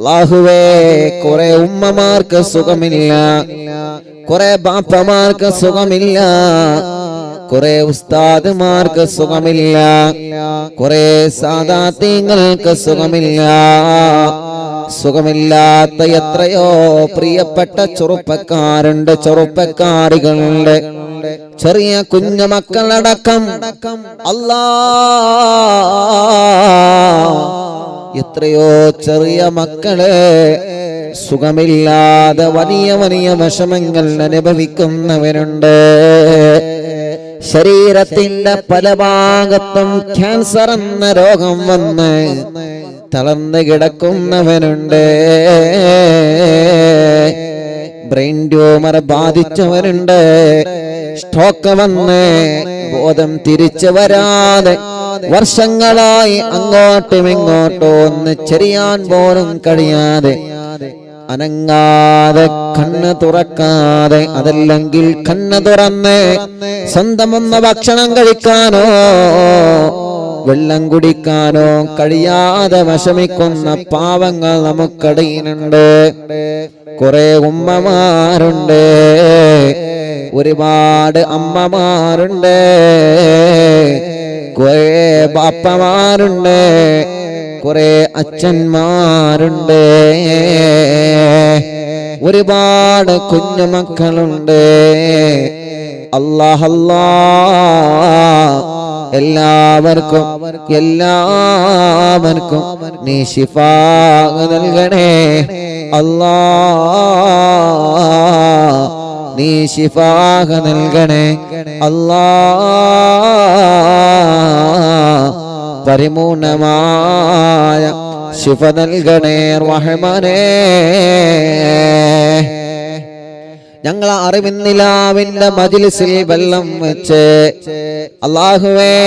അല്ലാഹുവേ കുറെ ഉമ്മമാർക്ക് സുഖമില്ല, കുറെ ബാപ്പമാർക്ക് സുഖമില്ല, കുറെ ഉസ്താദുമാർക്ക് സുഖമില്ല, കുറെ സാദാത്യങ്ങൾക്ക് സുഖമില്ല. സുഖമില്ലാത്ത എത്രയോ പ്രിയപ്പെട്ട ചെറുപ്പക്കാരുണ്ട്, ചെറുപ്പക്കാരികളുണ്ട്, ചെറിയ കുഞ്ഞു മക്കളടക്കം. അല്ലാ, എത്രയോ ചെറിയ മക്കളെ സുഖമില്ലാതെ വലിയ വലിയ വിഷമങ്ങൾ അനുഭവിക്കുന്നവരുണ്ട്. ശരീരത്തിന്റെ പല ഭാഗത്തും ക്യാൻസർ എന്ന രോഗം വന്ന് തളർന്നു കിടക്കുന്നവനുണ്ട്. ബ്രെയിൻ ട്യൂമർ ബാധിച്ചവരുണ്ട്. സ്ട്രോക്ക് വന്ന് ബോധം തിരിച്ചു വരാതെ വർഷങ്ങളായി അങ്ങോട്ടും ഇങ്ങോട്ടും ഒന്ന് ചെറിയാൻ പോലും കഴിയാതെ, അനങ്ങാതെ, കണ്ണ് തുറക്കാതെ, അതല്ലെങ്കിൽ കണ്ണ് തുറന്ന് സ്വന്തമൊന്ന് ഭക്ഷണം കഴിക്കാനോ വെള്ളം കുടിക്കാനോ കഴിയാതെ വിഷമിക്കുന്ന പാവങ്ങൾ നമുക്കിടയിലുണ്ട്. കുറെ ഉമ്മമാരുണ്ട്, ഒരുപാട് അമ്മമാരുണ്ട്, കുറെ ബാപ്പമാരുണ്ട്, കുറെ അച്ഛന്മാരുണ്ട്, ഒരുപാട് കുഞ്ഞുമക്കളുണ്ട്. അല്ലാഹ് എല്ലാവർക്കും നീ ശിഫാ നൽകണേ. അല്ലാ, നീ ശിഫാ നൽകണേ. അല്ലാ, പരിപൂർണമായ ശിഫ നൽകണേ റഹ്മാനേ. ഞങ്ങൾ അറിവിന്നിലാവിന്റെ മജ്‌ലിസിൽ വെള്ളം വെച്ച് അല്ലാഹുവേ,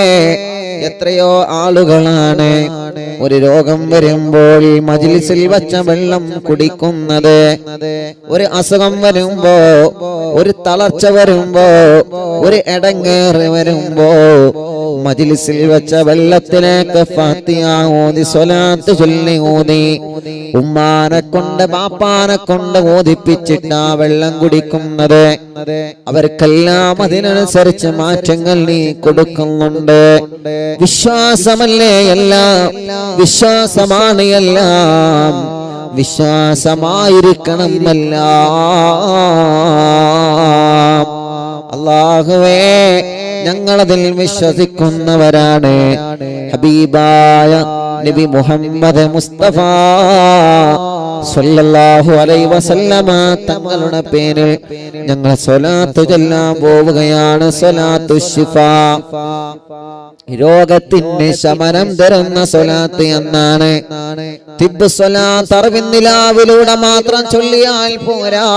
എത്രയോ ആളുകളാണ് ഒരു രോഗം വരുമ്പോൾ മജ്‌ലിസിൽ വച്ച വെള്ളം കുടിക്കുന്നത്. ഒരു അസുഖം വരുമ്പോ, ഒരു തളർച്ച വരുമ്പോ, ഒരു ഇടങ്ങേറ് വരുമ്പോ മജ്‌ലിസിൽ വെച്ച വെള്ളത്തിലേക്ക് ഫാത്തിഹ ഓതി സ്വലാത്ത് ചൊല്ലി ഓതി ഉമ്മാനെ കൊണ്ട് ബാപ്പാനെ കൊണ്ട് ഓതിപ്പിച്ചിട്ട് ആ വെള്ളം കുടിക്കുന്നത്. അവർക്കെല്ലാം അതിനനുസരിച്ച് മാറ്റങ്ങൾ നീ കൊടുക്കുന്നുണ്ട്. വിശ്വാസമല്ലേ എല്ലാം, വിശ്വാസമാണ് എല്ലാം, വിശ്വാസമായിരിക്കണം എല്ലാം. അല്ലാഹുവേ, ഞങ്ങളതിൽ വിശ്വസിക്കുന്നവരാണ്. ഹബീബായ നബി മുഹമ്മദ് മുസ്തഫ സ്വല്ലല്ലാഹു അലൈഹി വസല്ലമ തങ്ങളുടെ പേരിൽ ഞങ്ങൾ സ്വലാത്ത് ചൊല്ലാൻ പോവുകയാണ്. സ്വലാത്തു ശിഫാ, രോഗത്തിന് ശമനം തരുന്ന സ്വലാത്ത് എന്നാണ്. തിബ്ബ് സ്വലാത്ത് അറിവിന്നിലാവിലൂടെ മാത്രം ചൊല്ലിയാൽ പോരാ,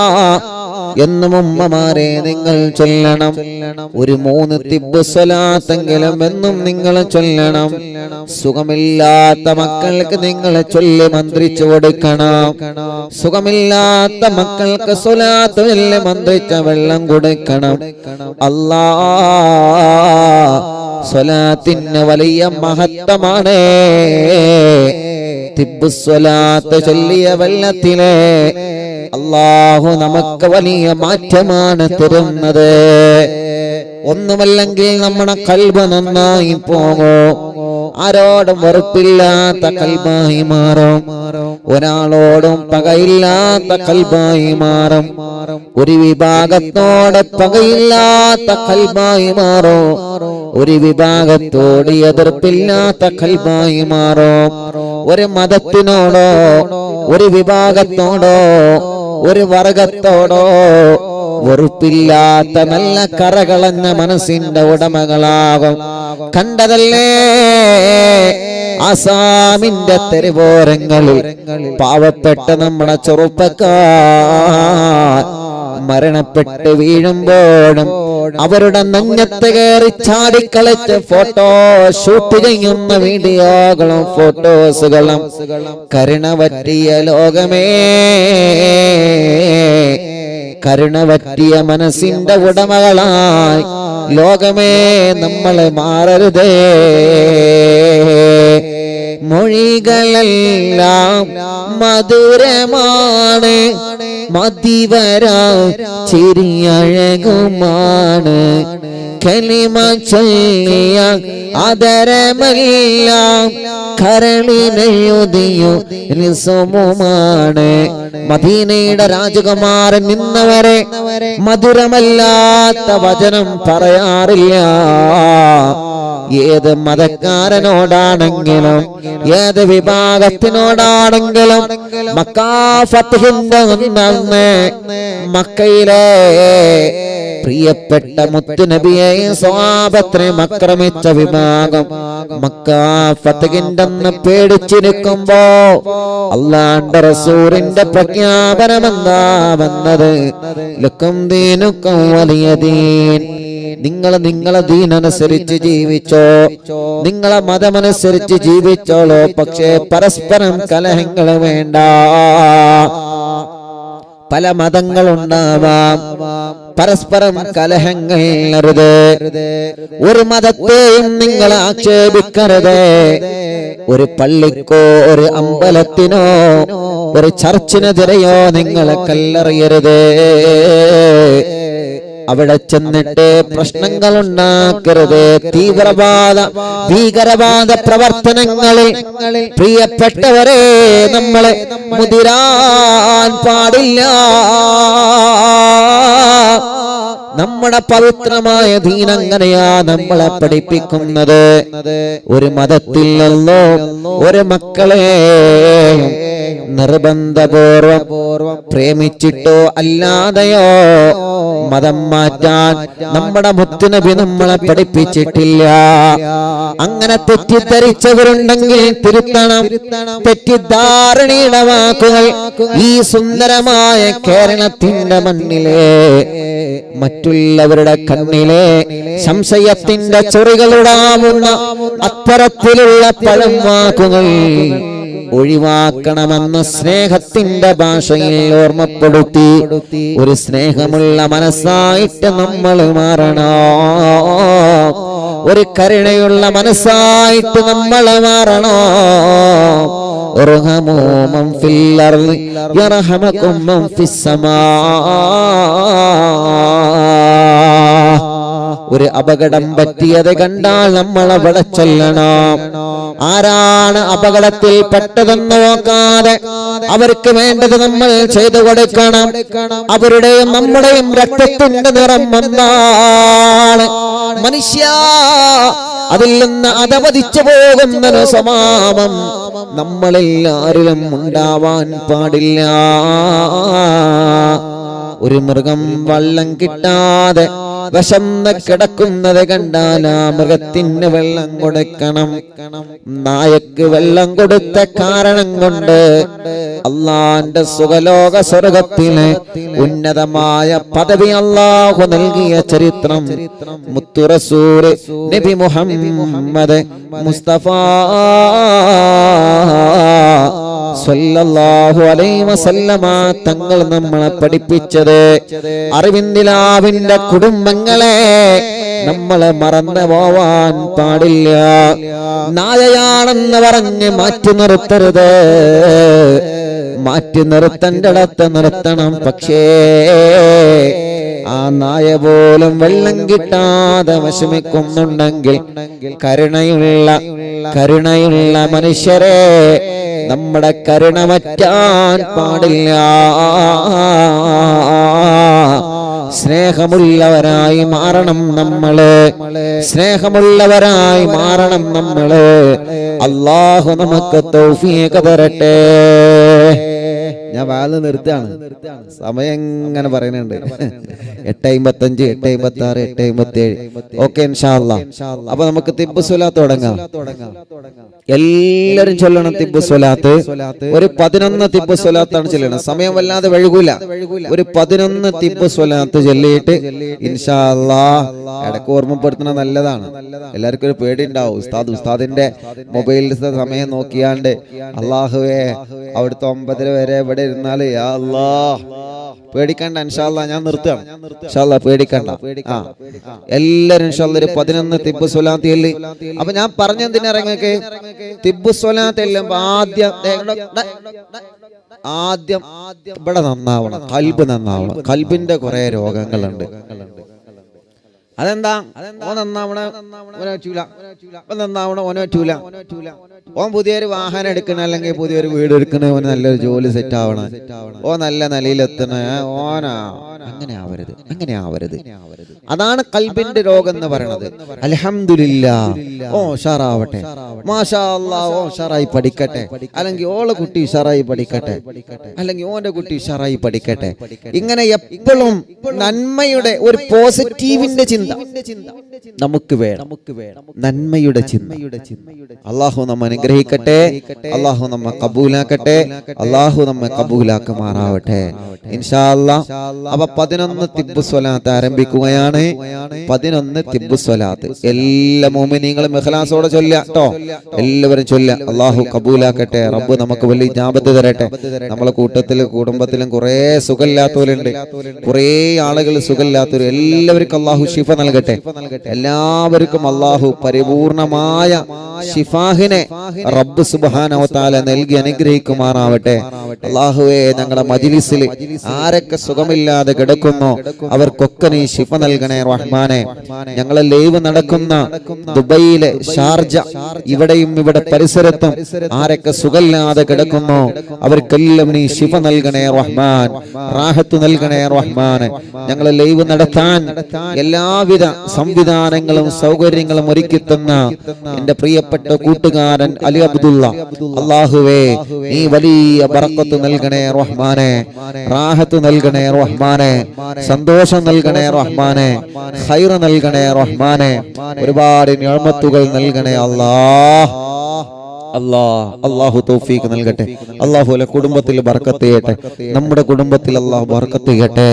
എന്നും ഉമ്മമാരെ നിങ്ങൾ ചൊല്ലണം. ഒരു 3 തിബ്ബ് സ്വലാത്തെങ്കിലും എന്നും നിങ്ങൾ ചൊല്ലണം. സുഖമില്ലാത്ത മക്കൾക്ക് നിങ്ങൾ ചൊല്ലി മന്ത്രിച്ചു കൊടുക്കണം. സുഖമില്ലാത്ത മക്കൾക്ക് സ്വലാത്ത് ചൊല്ലി മന്ത്രിച്ച വെള്ളം കൊടുക്കണം. അല്ലാ, സ്വലാത്തിന് വലിയ മഹത്വമാണ്. തിബ്ബ് സ്വലാത്ത് ചൊല്ലിയ വെള്ളത്തിലെ അല്ലാഹു നമുക്ക് വലിയ മാറ്റമാണ് തരുന്നത്. ഒന്നുമല്ലെങ്കിൽ നമ്മുടെ ഖൽബ് നന്നായി പോകും. ആരോടും വെറുപ്പില്ലാത്ത ഖൽബായി മാറും. ഒരാളോടും പകയില്ലാത്ത ഖൽബായി മാറും. ഒരു വിഭാഗത്തോട് പകയില്ലാത്ത ഖൽബായി മാറും. ഒരു വിഭാഗത്തോട് എതിർപ്പില്ലാത്ത ഖൽബായി മാറും. ഒരു മതത്തിനോടോ, ഒരു വിഭാഗത്തോടോ, ഒരു വർഗത്തോടോ വെറുപ്പില്ലാത്ത നല്ല കറകളഞ്ഞ മനസ്സിന്റെ ഉടമകളാകും. കണ്ടതല്ലേ ആസാമിന്റെ തെരുവോരങ്ങളിൽ പാവപ്പെട്ട നമ്മുടെ ചെറുപ്പക്കാർ മരണപ്പെട്ട് വീഴുമ്പോഴും അവരുടെ നെഞ്ഞത്ത് കയറി ചാടിക്കളിച്ച് ഫോട്ടോ ഷൂട്ട് ചെയ്യുന്ന വീഡിയോകളും ഫോട്ടോസുകളും. കരുണ പറ്റിയ ലോകമേ, കരുണ പറ്റിയ മനസ്സിന്റെ ഉടമകളായി ലോകമേ നമ്മളെ മാറരുതേ. മൊഴികളെല്ലാം മധുരമാണ്, മതിവരാ ചിരിയഴകുമാണ്. കലിമ ചൊല്ലിയ അതരമെല്ലാം കരളിനെഴുതിയോ നിസമുമാണ്. മദീനയുടെ രാജകുമാരൻ നിന്നവരെ മധുരമല്ലാത്ത വചനം പറയാറില്ല. ഏത് മതക്കാരനോടാണെങ്കിലും ഏത് വിഭാഗത്തിനോടാണെങ്കിലും മക്കാ ഫത്ഹിന്റെ അന്ന് മക്കയിലെ പ്രിയപ്പെട്ട മുത്തുനബിയെയും സ്വഹാബത്തിനെയും ആക്രമിച്ച വിഭാഗം മക്കാ ഫത്ഹിന്റെ അന്ന് പേടിച്ചിരിക്കുമ്പോ അല്ലാഹുവിന്റെ റസൂലിന്റെ പ്രഖ്യാപനമെന്താ വന്നത്? ലക്കും ദീനുക്കും വലിയ ദീൻ. നിങ്ങളെ ദീനനുസരിച്ച് ജീവിച്ചോ, നിങ്ങളെ മതമനുസരിച്ച് ജീവിച്ചോളൂ, പക്ഷേ പരസ്പരം കലഹങ്ങൾ വേണ്ട. പല മതങ്ങളുണ്ടാവാം, പരസ്പരം കലഹങ്ങൾ അരുത്. ഒരു മതത്തെയും നിങ്ങൾ ആക്ഷേപിക്കരുത്. ഒരു പള്ളിക്കോ ഒരു അമ്പലത്തിനോ ഒരു ചർച്ചിനെതിരെയോ നിങ്ങൾ കല്ലെറിയരുത്. അവിടെ ചെന്നിട്ട് പ്രശ്നങ്ങൾ ഉണ്ടാക്കരുത്. ഭീകരവാദ പ്രവർത്തനങ്ങളിൽ പ്രിയപ്പെട്ടവരെ നമ്മളെ മുതിരാൻ പാടില്ല. നമ്മുടെ പവിത്രമായ ദീൻ അങ്ങനെയാ നമ്മളെ പഠിപ്പിക്കുന്നത്. ഒരു മതത്തിലല്ലോ ഒരു മക്കളെ നിർബന്ധപൂർവം പ്രേമിച്ചിട്ടോ അല്ലാതെയോ മതം മാറ്റാൻ നമ്മുടെ മുത്തുനബി നമ്മളെ പഠിപ്പിച്ചിട്ടില്ല. അങ്ങനെ തെറ്റിദ്ധരിച്ചവരുണ്ടെങ്കിൽ തിരുത്തണം. തെറ്റിദ്ധാരണയുടെ വാക്കുകൾ ഈ സുന്ദരമായ കേരളത്തിന്റെ മണ്ണിലെ മറ്റുള്ളവരുടെ കണ്ണിലെ സംശയത്തിന്റെ ചൊറികളുടാവുന്ന അത്തരത്തിലുള്ള പഴം വാക്കുകൾ ഒഴിവാക്കണമെന്ന് സ്നേഹത്തിന്റെ ഭാഷയിൽ ഓർമ്മപ്പെടുത്തി. ഒരു സ്നേഹമുള്ള മനസ്സായിട്ട് നമ്മൾ മാറണം. ഒരു കരുണയുള്ള മനസ്സായിട്ട് നമ്മൾ മാറണം. ഇർഹമൂ മൻ ഫിൽ അർളി യർഹമകും മൻ ഫിസ് സമാ. ഒരു അപകടം പറ്റിയത് കണ്ടാൽ നമ്മൾ അവിടെ ചെല്ലണം. ആരാണ് അപകടത്തിൽ പെട്ടതെന്ന് നോക്കാതെ അവർക്ക് വേണ്ടത് നമ്മൾ ചെയ്തു കൊടുക്കണം. അവരുടെയും നമ്മുടെയും രക്തത്തിന്റെ നിറം എന്താണ്? മനുഷ്യ, അതിൽ നിന്ന് അതപതിച്ചു പോകുന്നൊരു സ്വഭാവം നമ്മളെല്ലാരിലും ഉണ്ടാവാൻ പാടില്ല. ഒരു മൃഗം വെള്ളം കിട്ടാതെ വിശന്ന് കിടക്കുന്നത് കണ്ടാൽ ആ മൃഗത്തിന് വെള്ളം കൊടുക്കണം. നായക്ക് വെള്ളം കൊടുത്ത കാരണം കൊണ്ട് അള്ളാന്റെ സുഖലോക സ്വർഗത്തിലെ ഉന്നതമായ പദവി അള്ളാഹു നൽകിയ ചരിത്രം മുത്തു റസൂൽ നബി മുഹമ്മദ് മുസ്തഫ സല്ലല്ലാഹു അലൈഹി വസല്ലമ തങ്ങൾ നമ്മളെ പഠിപ്പിച്ചത്. അറിവിന്ദിലാവിന്റെ കുടുംബങ്ങളെ നമ്മളെ മറന്നു പോവാൻ പാടില്ല. നായയാണെന്ന് പറഞ്ഞ് മാറ്റി നിർത്തരുത്. മാറ്റി നിർത്തേണ്ടടത്ത് നിർത്തണം. പക്ഷേ ആ നായ പോലും വെള്ളം കിട്ടാതെ വിഷമിക്കുന്നുണ്ടെങ്കിൽ കരുണയുള്ള മനുഷ്യരെ നമ്മുടെ കരുണ വറ്റാൻ പാടില്ല. സ്നേഹമുള്ളവരായി മാറണം നമ്മള്. സ്നേഹമുള്ളവരായി മാറണം നമ്മള്. അല്ലാഹു നമുക്ക് തൗഫീഖ് തരട്ടെ. ഞാൻ വാല് നിർത്തുകയാണ്. സമയം ഇങ്ങനെ പറയുന്നുണ്ട്. 8:55, 8:56, 8:57. ഓക്കെ, ഇൻഷാ അല്ലാഹ്. അപ്പൊ നമുക്ക് തിബ്ബു സ്വലാത്ത് തുടങ്ങാം. എല്ലാരും ചൊല്ലണം തിബ്ബു സ്വലാത്ത്. ഒരു 11 തിബ്ബു സ്വലാത്താണ് ചൊല്ലണം. സമയം വല്ലാതെ വഴുകൂല. ഒരു 11 തിബ്ബു സ്വലാത്ത് ചൊല്ലിയിട്ട് ഇൻഷാ അല്ലാഹ് ഇടയ്ക്ക് ഓർമ്മപ്പെടുത്തണ നല്ലതാണ്. എല്ലാവർക്കും ഒരു പേടി ഉണ്ടാവും. ഉസ്താദിന്റെ മൊബൈലിലത്തെ സമയം നോക്കിയാണ്ട് അള്ളാഹുവേ അവിടുത്തെ 9 വരെ ഇവിടെ ഇരുന്നാല് യാ അല്ലാഹ് പേടിക്കണ്ട, ഇൻഷാ അല്ലാഹ് ഞാൻ നിർത്താം. ഇൻഷാ അല്ലാഹ് പേടിക്കണ്ട. എല്ലാരും ഇൻഷാ അല്ലാഹ് ഒരു 11 തിബ്ബു സ്വലാത്ത് ചൊല്ലി. അപ്പൊ ഞാൻ പറഞ്ഞെന്തിനാ ഇറങ്ങൊക്കെ തിബ്ബു സ്വലാത്ത് എല്ലാം ആദ്യം ഇവിടെ നന്നാവണം, കൽബ് നന്നാവണം. കൽബിന്റെ കുറെ രോഗങ്ങളുണ്ട്. അതെന്താ? ഓൻ നന്നാവണ ഓനെ പറ്റൂല, നന്നാവണ ഓനെ പറ്റൂല. ഓൻ പുതിയൊരു വാഹനം എടുക്കണ, അല്ലെങ്കിൽ പുതിയൊരു വീട് എടുക്കണ, ഓന് നല്ലൊരു ജോലി സെറ്റ് ആവണ, ഓ നല്ല നിലയിലെത്തണ, ഓനാ അങ്ങനെ ആവരുത്. അതാണ് കൽബിന്റെ രോഗം എന്ന് പറയുന്നത്. അൽഹംദുലില്ലാഹ്, ഓ ഉഷാറാവട്ടെ, മാഷാ അല്ലാഹ്, ഓ ഉഷാറായി പഠിക്കട്ടെ, അല്ലെങ്കിൽ ഓളെ കുട്ടി ഉഷാറായി പഠിക്കട്ടെ, അല്ലെങ്കിൽ ഓന്റെ കുട്ടി ഉഷാറായി പഠിക്കട്ടെ. ഇങ്ങനെ എപ്പോഴും നന്മയുടെ ഒരു പോസിറ്റീവിന്റെ ചിന്ത നമുക്ക് വേണം, നന്മയുടെ ചിന്ത. അല്ലാഹു നമ്മെ അനുഗ്രഹിക്കട്ടെ, അല്ലാഹു നമ്മെ കബൂലാക്കട്ടെ, അല്ലാഹു നമ്മെ കബൂലാക്കുമാറാവട്ടെ ഇൻഷാ അല്ലാഹ്. അപ്പൊ 11 തിബ്ബു സ്വലാത്ത് ആരംഭിക്കുകയാണ്. 11 തിബ്ബു സ്വലാത്ത് എല്ലാ മുഅ്മിനീങ്ങളും ഇഖ്ലാസോടെ ചൊല്ലുക ട്ടോ. എല്ലാവരും ചൊല്ലുക. അല്ലാഹു കബൂലാക്കട്ടെ, റബ്ബ് നമുക്ക് വലിയ ഇജാബത്ത് തരട്ടെ. നമ്മളെ കൂട്ടത്തിലും കുടുംബത്തിലും കുറേ സുഖമില്ലാത്തവരുണ്ട്, കുറേ ആളുകൾ സുഖമില്ലാത്തവർ. എല്ലാവർക്കും അല്ലാഹു ശിഫ നൽകട്ടെ. എല്ലാവർക്കും അല്ലാഹു പരിപൂർണമായ ശിഫാഹിനെ റബ്ബ് സുബ്ഹാനഹു വ തആല നൽകി അനുഗ്രഹിക്കുമാറാവട്ടെ. അല്ലാഹുവേ, ഞങ്ങളുടെ മജ്ലിസിൽ ആരൊക്കെ സുഖമില്ലാതെ കിടക്കുന്നോ അവർക്കൊക്കെ നീ ശിഫ നൽകണേ റഹ്മാനെ. ഞങ്ങളെ ലൈവ് നടക്കുന്ന ദുബൈയിലെ ഷാർജ, ഇവിടെയും ഇവിടെ പരിസരത്തും ആരൊക്കെ സുഖമില്ലാതെ കിടക്കുന്നോ അവർക്കെല്ലാം നീ ശിഫ നൽകണേ റഹ്മാൻ, റാഹത്ത് നൽകണേ റഹ്മാനെ. ഞങ്ങളെ ലൈവ് നടത്താൻ എല്ലാവിധ സംവിധാനങ്ങളും സൗകര്യങ്ങളും ഒരുക്കി തന്ന എന്റെ പ്രിയപ്പെട്ട കൂട്ടുകാരൻ അലി അബ്ദുള്ള, അല്ലാഹുവേ നീ വലിയ ബറക്കത്ത് നൽകണേ റഹ്മാനെ, റാഹത്ത് നൽകണേ റഹ്മാനെ, സന്തോഷം നൽകണേ റഹ്മാനെ, ഖൈർ നൽകണേ റഹ്മാനെ, ഒരുപാട് നിഅമത്തുകൾ നൽകണേ അല്ലാഹ്. അല്ലാഹു തൗഫീഖ് നൽകട്ടെ. അല്ലാഹു അല്ല കുടുംബത്തിൽ ബർക്കത്ത് ചെയ്യട്ടെ, നമ്മുടെ കുടുംബത്തിൽ അല്ലാഹു ബർക്കത്ത് ചെയ്യട്ടെ.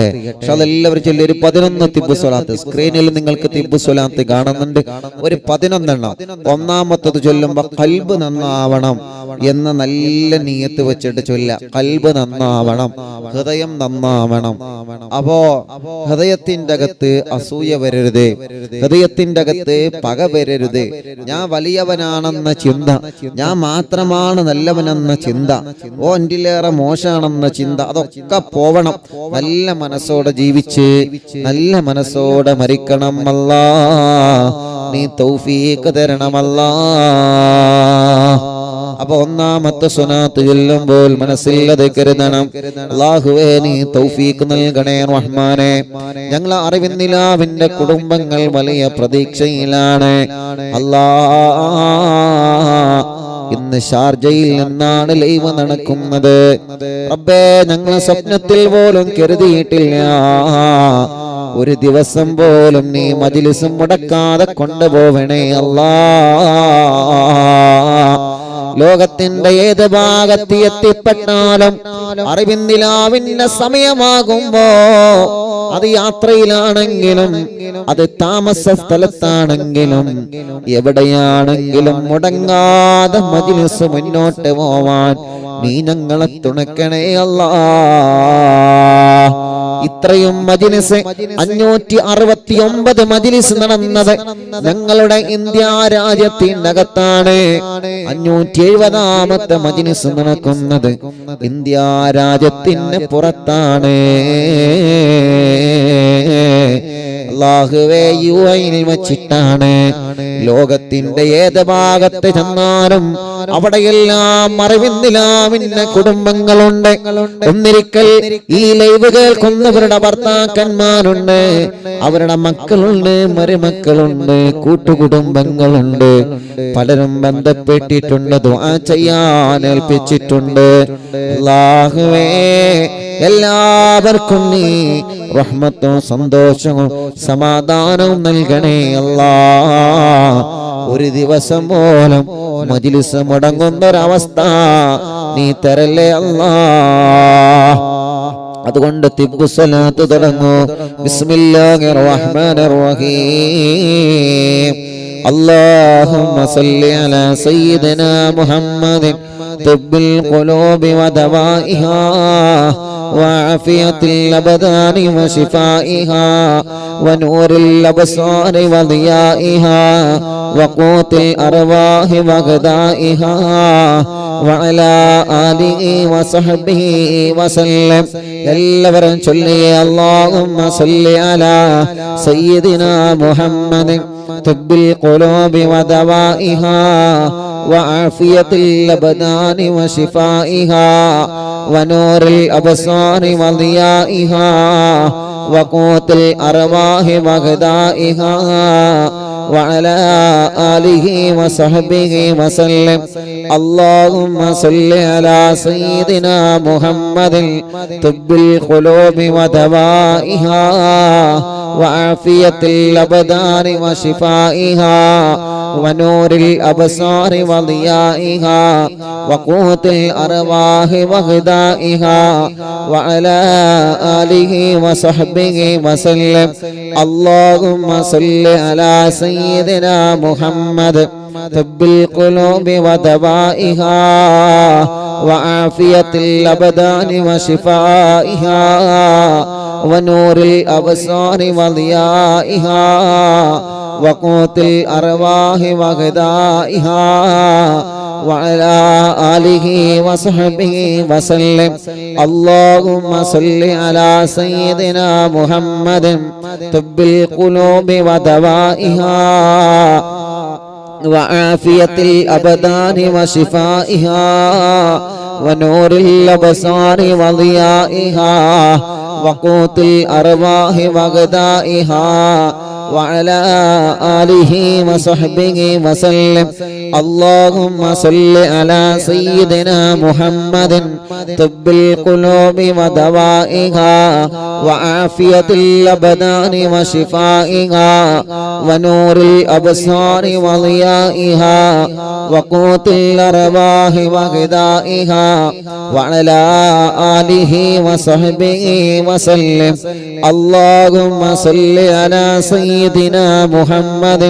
എല്ലാവരും ചൊല്ലി ഒരു 11 തിബ്ബു സ്വലാത്ത്. സ്ക്രീനിൽ നിങ്ങൾക്ക് തിബ്ബു സ്വലാത്ത് കാണുന്നുണ്ട്, ഒരു 11 എണ്ണം. ഒന്നാമത്തത് ചൊല്ലുമ്പോൾ ഖൽബ് നന്നാവണം എന്ന നല്ല നിയത്ത് വെച്ചിട്ട് ചൊല്ല. ഖൽബ് നന്നാവണം, ഹൃദയം നന്നാവണം. അപ്പോ ഹൃദയത്തിന്റെ അകത്ത് അസൂയ വരരുത്, ഹൃദയത്തിന്റെ അകത്ത് പക വരരുത്, ഞാൻ വലിയവനാണെന്ന ചിന്ത, ഞാൻ മാത്രമാണ് നല്ലവനെന്ന ചിന്ത, ഓ എന്റിലേറെ മോശമാണെന്ന ചിന്ത, അതൊക്കെ പോവണം. നല്ല മനസ്സോടെ ജീവിച്ച് നല്ല മനസ്സോടെ മരിക്കണം. അല്ലാ നീ തൗഫീഖ് തരണമല്ലാ. അപ്പൊ ഒന്നാമത്തെ സ്വലാത്ത് ചൊല്ലുമ്പോൾ മനസ്സിൽ അത് കരുതണം, അല്ലാഹുവേ നീ തൗഫീഖ് നൽകണേ റഹ്മാനെ. ഞങ്ങൾ അറിവിന്നിലാവിന്റെ കുടുംബങ്ങൾ വലിയ പ്രതീക്ഷയിലാണ്. അല്ലാ, ഇന്ന് ഷാർജയിൽ നിന്നാണ് ലൈവ് നടക്കുന്നത്. റബ്ബേ, ഞങ്ങൾ സ്വപ്നത്തിൽ പോലും കരുതിയിട്ടില്ല ഒരു ദിവസം പോലും നീ മജ്ലിസ് മുടക്കാതെ കൊണ്ടുപോവണേ അല്ലാ. ലോകത്തിന്റെ ഏത് ഭാഗത്ത് എത്തിപ്പെട്ടാലും അറിവിന്നിലാവിന്റെ സമയമാകുമ്പോ, അത് യാത്രയിലാണെങ്കിലും അത് താമസ സ്ഥലത്താണെങ്കിലും എവിടെയാണെങ്കിലും മുടങ്ങാതെ മജ്ലിസ് മുന്നോട്ട് പോവാൻ നീ ഞങ്ങളെ തുണക്കണേ അല്ലാ. ഇത്രയും മജ്ലിസ് 569 മജ്ലിസ് നടന്നത് ഞങ്ങളുടെ ഇന്ത്യ രാജ്യത്തിനകത്താണ്. 570ാമത്തെ മജ്ലിസ് നടക്കുന്നത് ഇന്ത്യ രാജ്യത്തിന് പുറത്താണ്. അല്ലാഹുവേ, യുഎഇൽ വച്ചിട്ടാണ്. ലോകത്തിന്റെ ഏത് ഭാഗത്ത് ചെന്നാലും അവിടെയെല്ലാം അറിവിന്നിലാവിന്റെ കുടുംബങ്ങളുണ്ട്. ഒന്നിരിക്കൽ ഈ ലൈവ് കേൾക്കുന്നവരുടെ ഭർത്താക്കന്മാരുണ്ട്, അവരുടെ മക്കളുണ്ട്, മരുമക്കളുണ്ട്, കൂട്ടുകുടുംബങ്ങളുണ്ട്. പലരും ബന്ധപ്പെട്ടിട്ടുണ്ട്, ദുആ ചെയ്യാൻ ഏൽപ്പിച്ചിട്ടുണ്ട്. അല്ലാഹുവേ, എല്ലാവർക്കും നീ റഹ്മത്തും സന്തോഷവും സമാധാനവും നൽകണേ അല്ലാ. ഒരു ദിവസം പോലും മജ്ലിസ് മുടങ്ങുന്നൊരവസ്ഥ നീ തരല്ലേ അല്ലാ. അതുകൊണ്ട് തിബ്ബു സ്വലാത്ത് തുടങ്ങൂ. ബിസ്മില്ലാഹിർ റഹ്മാനിർ റഹീം. അല്ലാഹുമ്മ സല്ലി അലാ സയ്യിദിനാ മുഹമ്മദിൻ തിബ്ബിൽ ഖുലൂബി വദവാഇഹാ وعافية الأبدان وشفائها ونور الأبصار وضيائها وقوت الأرواح وغذائها وعلى آله وصحبه وسلم. എല്ലാവരും ചൊല്ലി اللهم صل على سيدنا محمد طب القلوب ودوائها وعافية الأبدان وشفائها ونور الأبصار وضيائها وقوت الأرواح وغذائها وعلى آله وصحبه وسلم. اللهم صل على سيدنا محمد طب القلوب ودوائها وعافية الأبدان وشفائها ونور الأبصار وضيائها وقوت الأرواح وغذائها وعلى آله وصحبه وسلم. اللهم صل على سيدنا محمد طب القلوب ودوائها وعافية الأبدان وشفائها ونور الأبصار وضيائها وقوت الأرواح وغذائها وعلى آله وصحبه وسلم. اللهم صل على سيدنا محمد طب القلوب ودوائها وعافية الأبدان وشفائها ونور الأبصار وضيائها وقوت الأرواح وغذائها وعلى آله وصحبه وسلم. اللهم صل على سيدنا محمد طب القلوب ودوائها وعافية الأبدان وشفائها ونور الأبصار وضيائها وقوت الأرواح وغذائها وعلى آله وصحبه وسلم. اللهم صل على سيدنا محمد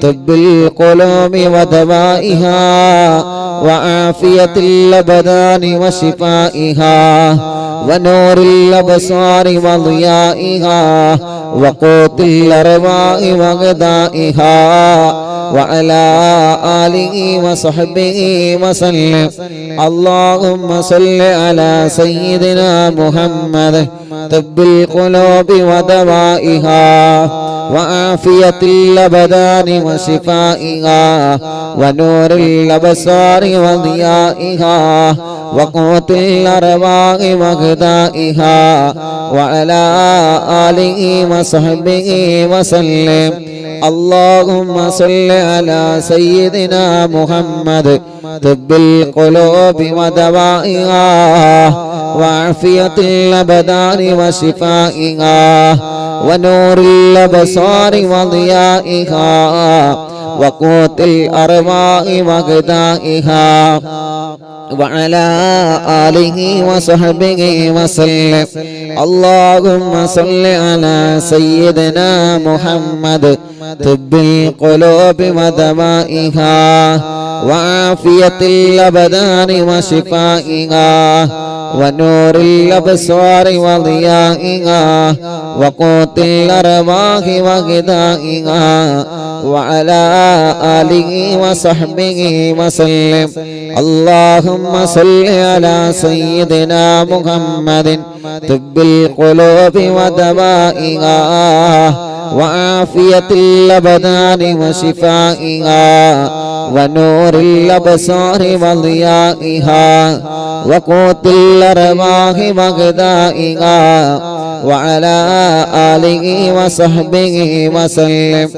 طب القلوب ودوائها وعافية الأبدان وشفائها ونور الأبصار وضيائها وقوت الأرواح وغذائها وعلى آله وصحبه وسلم. اللهم صل على سيدنا محمد طب القلوب ودوائها وعافية الأبدان وشفائها ونور الأبصار وضيائها وقوت الأرواح وغذائها وعلى آله وصحبه وسلم. اللهم صل على سيدنا محمد طب القلوب ودوائها وعافية الأبدان وشفائها ونور الأبصار وضيائها وقوت الأرواح وغذائها وعلى آله وصحبه وسلم. اللهم صل على سيدنا محمد طب القلوب ودوائها وعافية الأبدان وشفائها ونور الأبصار وضيائها وقوت الأرواح وغذائها وعلى آله وصحبه وسلم. اللهم صل على سيدنا محمد طب القلوب ودوائها وعافية الأبدان وشفائها ونور الأبصار وضيائها وقوت الأرواح وغذائها وعلى آله وصحبه وسلم.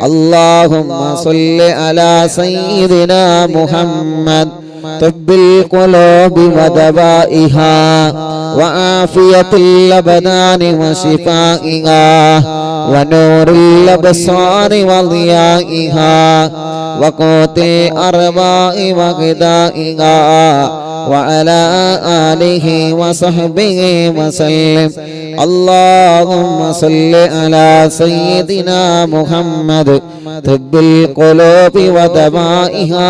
اللهم صل على سيدنا محمد طب القلوب ودوائها وعافية الأبدان وشفائها ونور الأبصار وضيائها وقوت الأرواح وغذائها وعلى آله وصحبه وسلم. اللهم صل على سيدنا محمد طب القلوب ودوائها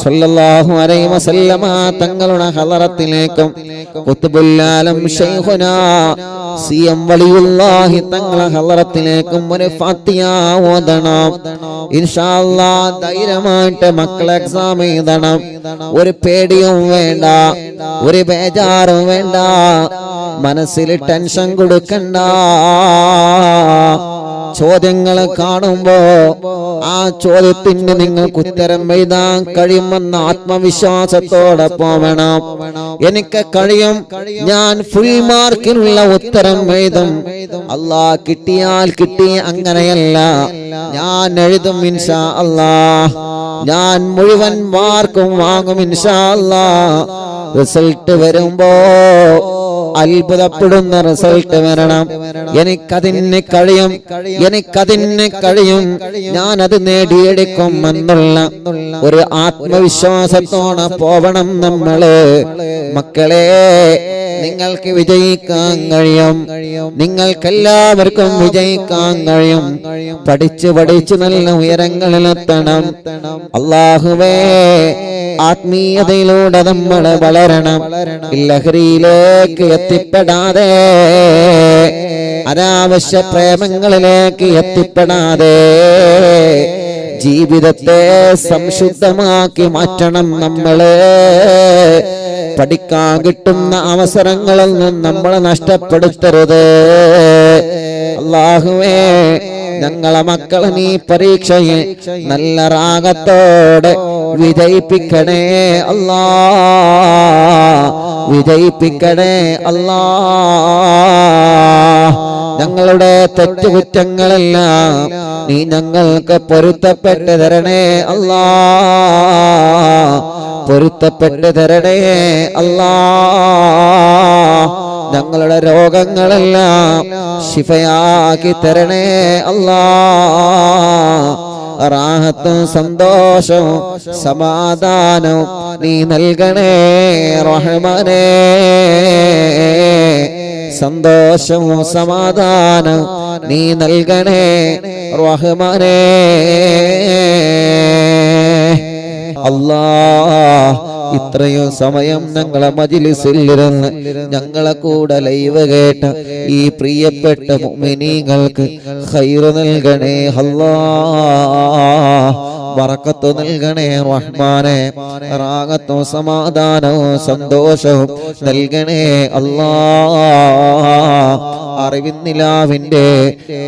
സ്വല്ലല്ലാഹു അലൈഹി വസല്ലമ തങ്ങളുടെ ഹളറത്തിലേക്കും ഖുത്ബുൽ ആലം ശൈഖുനാ സിയം വലിയുല്ലാഹി തങ്ങളുടെ ഹളറത്തിലേക്കും ഒരു ഫാത്തിഹ ഓതണം. ഇൻഷാ അല്ലാഹ് ധൈര്യമായിട്ട് മക്കളെ എക്സാം എഴുതണം. ഒരു പേടിയും വേണ്ട, ഒരു ബേജാറും വേണ്ട, മനസ്സിൽ ടെൻഷൻ കൊടുക്കണ്ട. ചോദ്യങ്ങൾ കാണുമ്പോ ആ ചോദ്യത്തിന് നിങ്ങൾക്ക് ഉത്തരം എഴുതാൻ കഴിയുമെന്ന ആത്മവിശ്വാസത്തോടെ പോവണം. എനിക്ക് കഴിയും, ഞാൻ ഫുൾ മാർക്കിനുള്ള ഉത്തരം എഴുതും. അല്ലാഹ് കിട്ടിയാൽ കിട്ടി, അങ്ങനെയല്ല. ഞാൻ എഴുതും ഇൻഷാ അല്ലാഹ്. ഞാൻ മുഴുവൻ മാർക്കും വാങ്ങും ഇൻഷാ അല്ലാഹ്. റിസൾട്ട് വരുമ്പോ അത്ഭുതപ്പെടുന്ന റിസൾട്ട് വരണം. എനിക്കതിന് കഴിയും, എനിക്കതിന് കഴിയും, ഞാനത് നേടിയെടുക്കും എന്നുള്ള ഒരു ആത്മവിശ്വാസത്തോടെ പോവണം നമ്മള്. മക്കളെ, നിങ്ങൾക്ക് വിജയിക്കാൻ കഴിയും, നിങ്ങൾക്കെല്ലാവർക്കും വിജയിക്കാൻ കഴിയും. പഠിച്ച് പഠിച്ച് നല്ല ഉയരങ്ങളിലെത്തണം. അല്ലാഹുവേ, ആത്മീയതയിലൂടെ നമ്മൾ വളരണം. ലഹരിയിലേക്ക് എത്തിപ്പെടാതെ, അനാവശ്യ പ്രേമങ്ങളിലേക്ക് എത്തിപ്പെടാതെ ജീവിതത്തെ സംശുദ്ധമാക്കി മാറ്റണം നമ്മള്. പഠിക്കാൻ കിട്ടുന്ന അവസരങ്ങളൊന്നും നമ്മൾ നഷ്ടപ്പെടുത്തരുത്. അല്ലാഹുവേ, ഞങ്ങളെ മക്കളെ നീ പരീക്ഷയിൽ നല്ല റാഗത്തോടെ വിജയിപ്പിക്കണേ അല്ലാ, വിജയിപ്പിക്കണേ അല്ലാ. ഞങ്ങളുടെ തെറ്റുകുറ്റങ്ങളെല്ലാം നീ ഞങ്ങൾക്ക് പൊരുത്തപ്പെട്ട് തരണേ അല്ലാ, പൊരുത്തപ്പെട്ട് തരണേ അല്ലാ. ഞങ്ങളുടെ രോഗങ്ങളെല്ലാം ശിഫയാക്കി തരണേ അല്ലാ. റാഹത്തും സന്തോഷവും സമാധാനവും നീ നൽകണേ റഹ്മാനേ. സന്തോഷവും സമാധാനവും നീ നൽകണേ റഹ്മാനേ. അല്ലാഹ്, ഇത്രയും സമയം ഞങ്ങളെ മജ്‌ലിസിൽ ഇരുന്ന് ഞങ്ങളെ കൂടെ ലൈവ് കേട്ട ഈ പ്രിയപ്പെട്ട മുഅ്മിനീങ്ങൾക്ക് ഖൈർ നൽകണേ അല്ലാഹ്, ബറക്കത്ത് നൽകണേ റഹ്മാനേ. റാഹത്തും സമാധാനവും സന്തോഷവും നൽകണേ അല്ലാഹ്. അറിവിന്നിലാവിന്റെ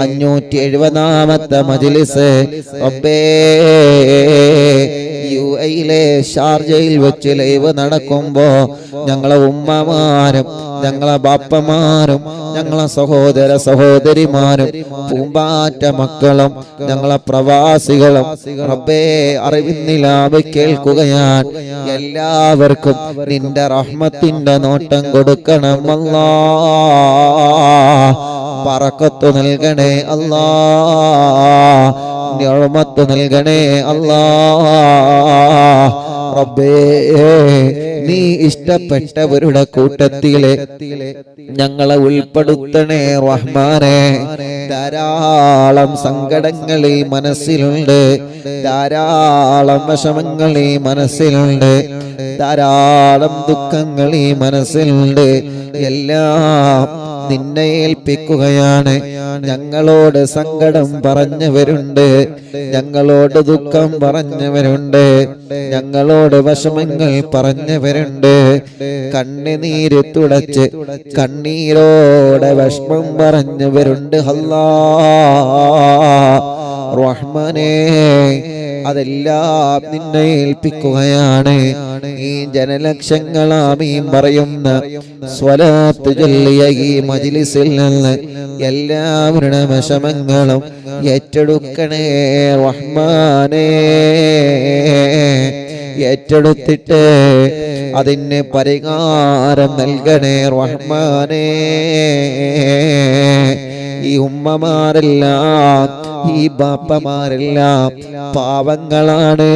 570ാമത്തെ മജ്‌ലിസ് റബ്ബേ, യുഎഇയിലെ ഷാർജയിൽ വെച്ച് ലൈവ് നടക്കുമ്പോ ഞങ്ങളെ ഉമ്മമാരും ഞങ്ങളെ ബാപ്പമാരും ഞങ്ങളെ സഹോദര സഹോദരിമാരും പൂമ്പാറ്റ മക്കളും ഞങ്ങളെ പ്രവാസികളും റബ്ബേ അറിവിന്നിലാവ് കേൾക്കുകയാണ്. എല്ലാവർക്കും നിന്റെ റഹ്മത്തിന്റെ നോട്ടം കൊടുക്കണം അല്ലാഹ്. ബറക്കത്ത് നൽകണേ അല്ലാഹ്, നിഅമത്ത് നൽകണേ അല്ലാഹ്. റബ്ബേ, നീ ഇഷ്ടപ്പെട്ടവരുടെ കൂട്ടത്തിലെ ഞങ്ങളെ ഉൾപ്പെടുത്തണേ റഹ്മാനേ. ധാരാളം സങ്കടങ്ങൾ ഈ മനസ്സിലുണ്ട്, ധാരാളം വിഷമങ്ങൾ ഈ മനസ്സിലുണ്ട്, ധാരാളം ദുഃഖങ്ങൾ ഈ മനസ്സിലുണ്ട്. എല്ലാം നിന്നെ ഏൽപ്പിക്കുകയാണ്. ഞങ്ങളോട് സങ്കടം പറഞ്ഞവരുണ്ട്, ഞങ്ങളോട് ദുഃഖം പറഞ്ഞവരുണ്ട്, ഞങ്ങളോട് വിഷമങ്ങൾ പറഞ്ഞവരുണ്ട്. കണ്ണുനീര് തുടച്ച് കണ്ണീരോടെ വിഷമം പറഞ്ഞവരുണ്ട് അല്ലാഹ് റഹ്മാനേ. അതെല്ലാം നിന്നെ ഏൽപ്പിക്കുകയാണ്. ഈ ജനലക്ഷങ്ങൾ ആമീൻ പറയുന്ന സ്വലാത്ത് ചൊല്ലിയ ഈ മജ്‌ലിസിൽ നിന്ന് എല്ലാവരുടെ വിഷമങ്ങളും ഏറ്റെടുക്കണേ റഹ്മാനേ. ഏറ്റെടുത്തിട്ട് അതിന് പരിഹാരം നൽകണേ റഹ്മാനേ. ഈ ഉമ്മമാരെല്ലാം ഈ ബാപ്പമാരെല്ലാം പാവങ്ങളാണ്.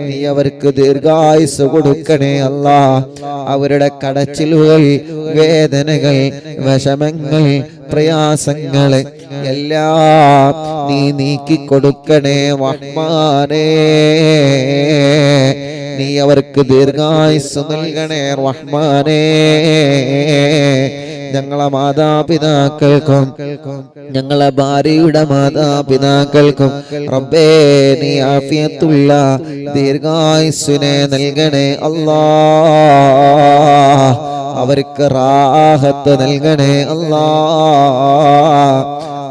നീ അവർക്ക് ദീർഘായുസ് കൊടുക്കണേ അല്ലാഹ്. അവരുടെ കടച്ചിലുകൾ, വേദനകൾ, വിഷമങ്ങൾ, പ്രയാസങ്ങൾ എല്ലാം നീ നീക്കിക്കൊടുക്കണേ റഹ്മാനേ. നീ അവർക്ക് ദീർഘായുസ്സ് നൽകണേ റഹ്മാനേ. ഞങ്ങളെ മാതാപിതാക്കൾക്കും ഞങ്ങളെ ഭാര്യയുടെ മാതാപിതാക്കൾക്കും റബ്ബേ നീ ആഫിയത്തുള്ള ദീർഘായുസ്സിനെ നൽകണേ അല്ലാഹ്. അവർക്ക് റാഹത്ത് നൽകണേ അല്ലാഹ്.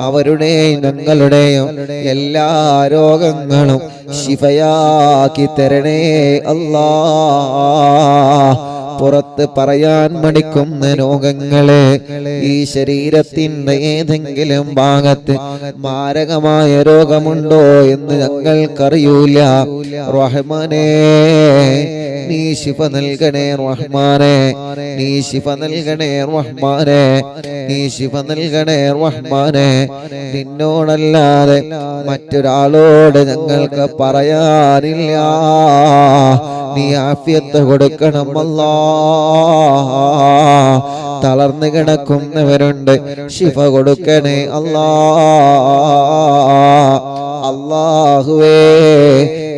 അവരുടെയും ഞങ്ങളുടെയും എല്ലാ രോഗങ്ങളും ശിഫയാക്കി തരണേ അല്ലാഹ്. പുറത്ത് പറയാൻ മടിക്കുന്ന രോഗങ്ങളെ ഈ ശരീരത്തിന്റെ ഏതെങ്കിലും ഭാഗത്ത് മാരകമായ രോഗമുണ്ടോ എന്ന് ഞങ്ങൾക്കറിയൂല റഹ്മാനേ. നീ ശിഫ നൽകണേ റഹ്മാനേ. നീ ശിഫ നൽകണേ റഹ്മാനേ. നീ ശിഫ നൽകണേ റഹ്മാനേ. നിന്നോടല്ലാതെ മറ്റൊരാളോട് ഞങ്ങൾക്ക് പറയാനില്ല. നീ ആഫിയത്ത് കൊടുക്കണം അല്ലാഹ്. തളർന്നു കിടക്കുന്നവരുണ്ട്, ശിഫ കൊടുക്കണേ അല്ലാഹ്. അല്ലാഹുവേ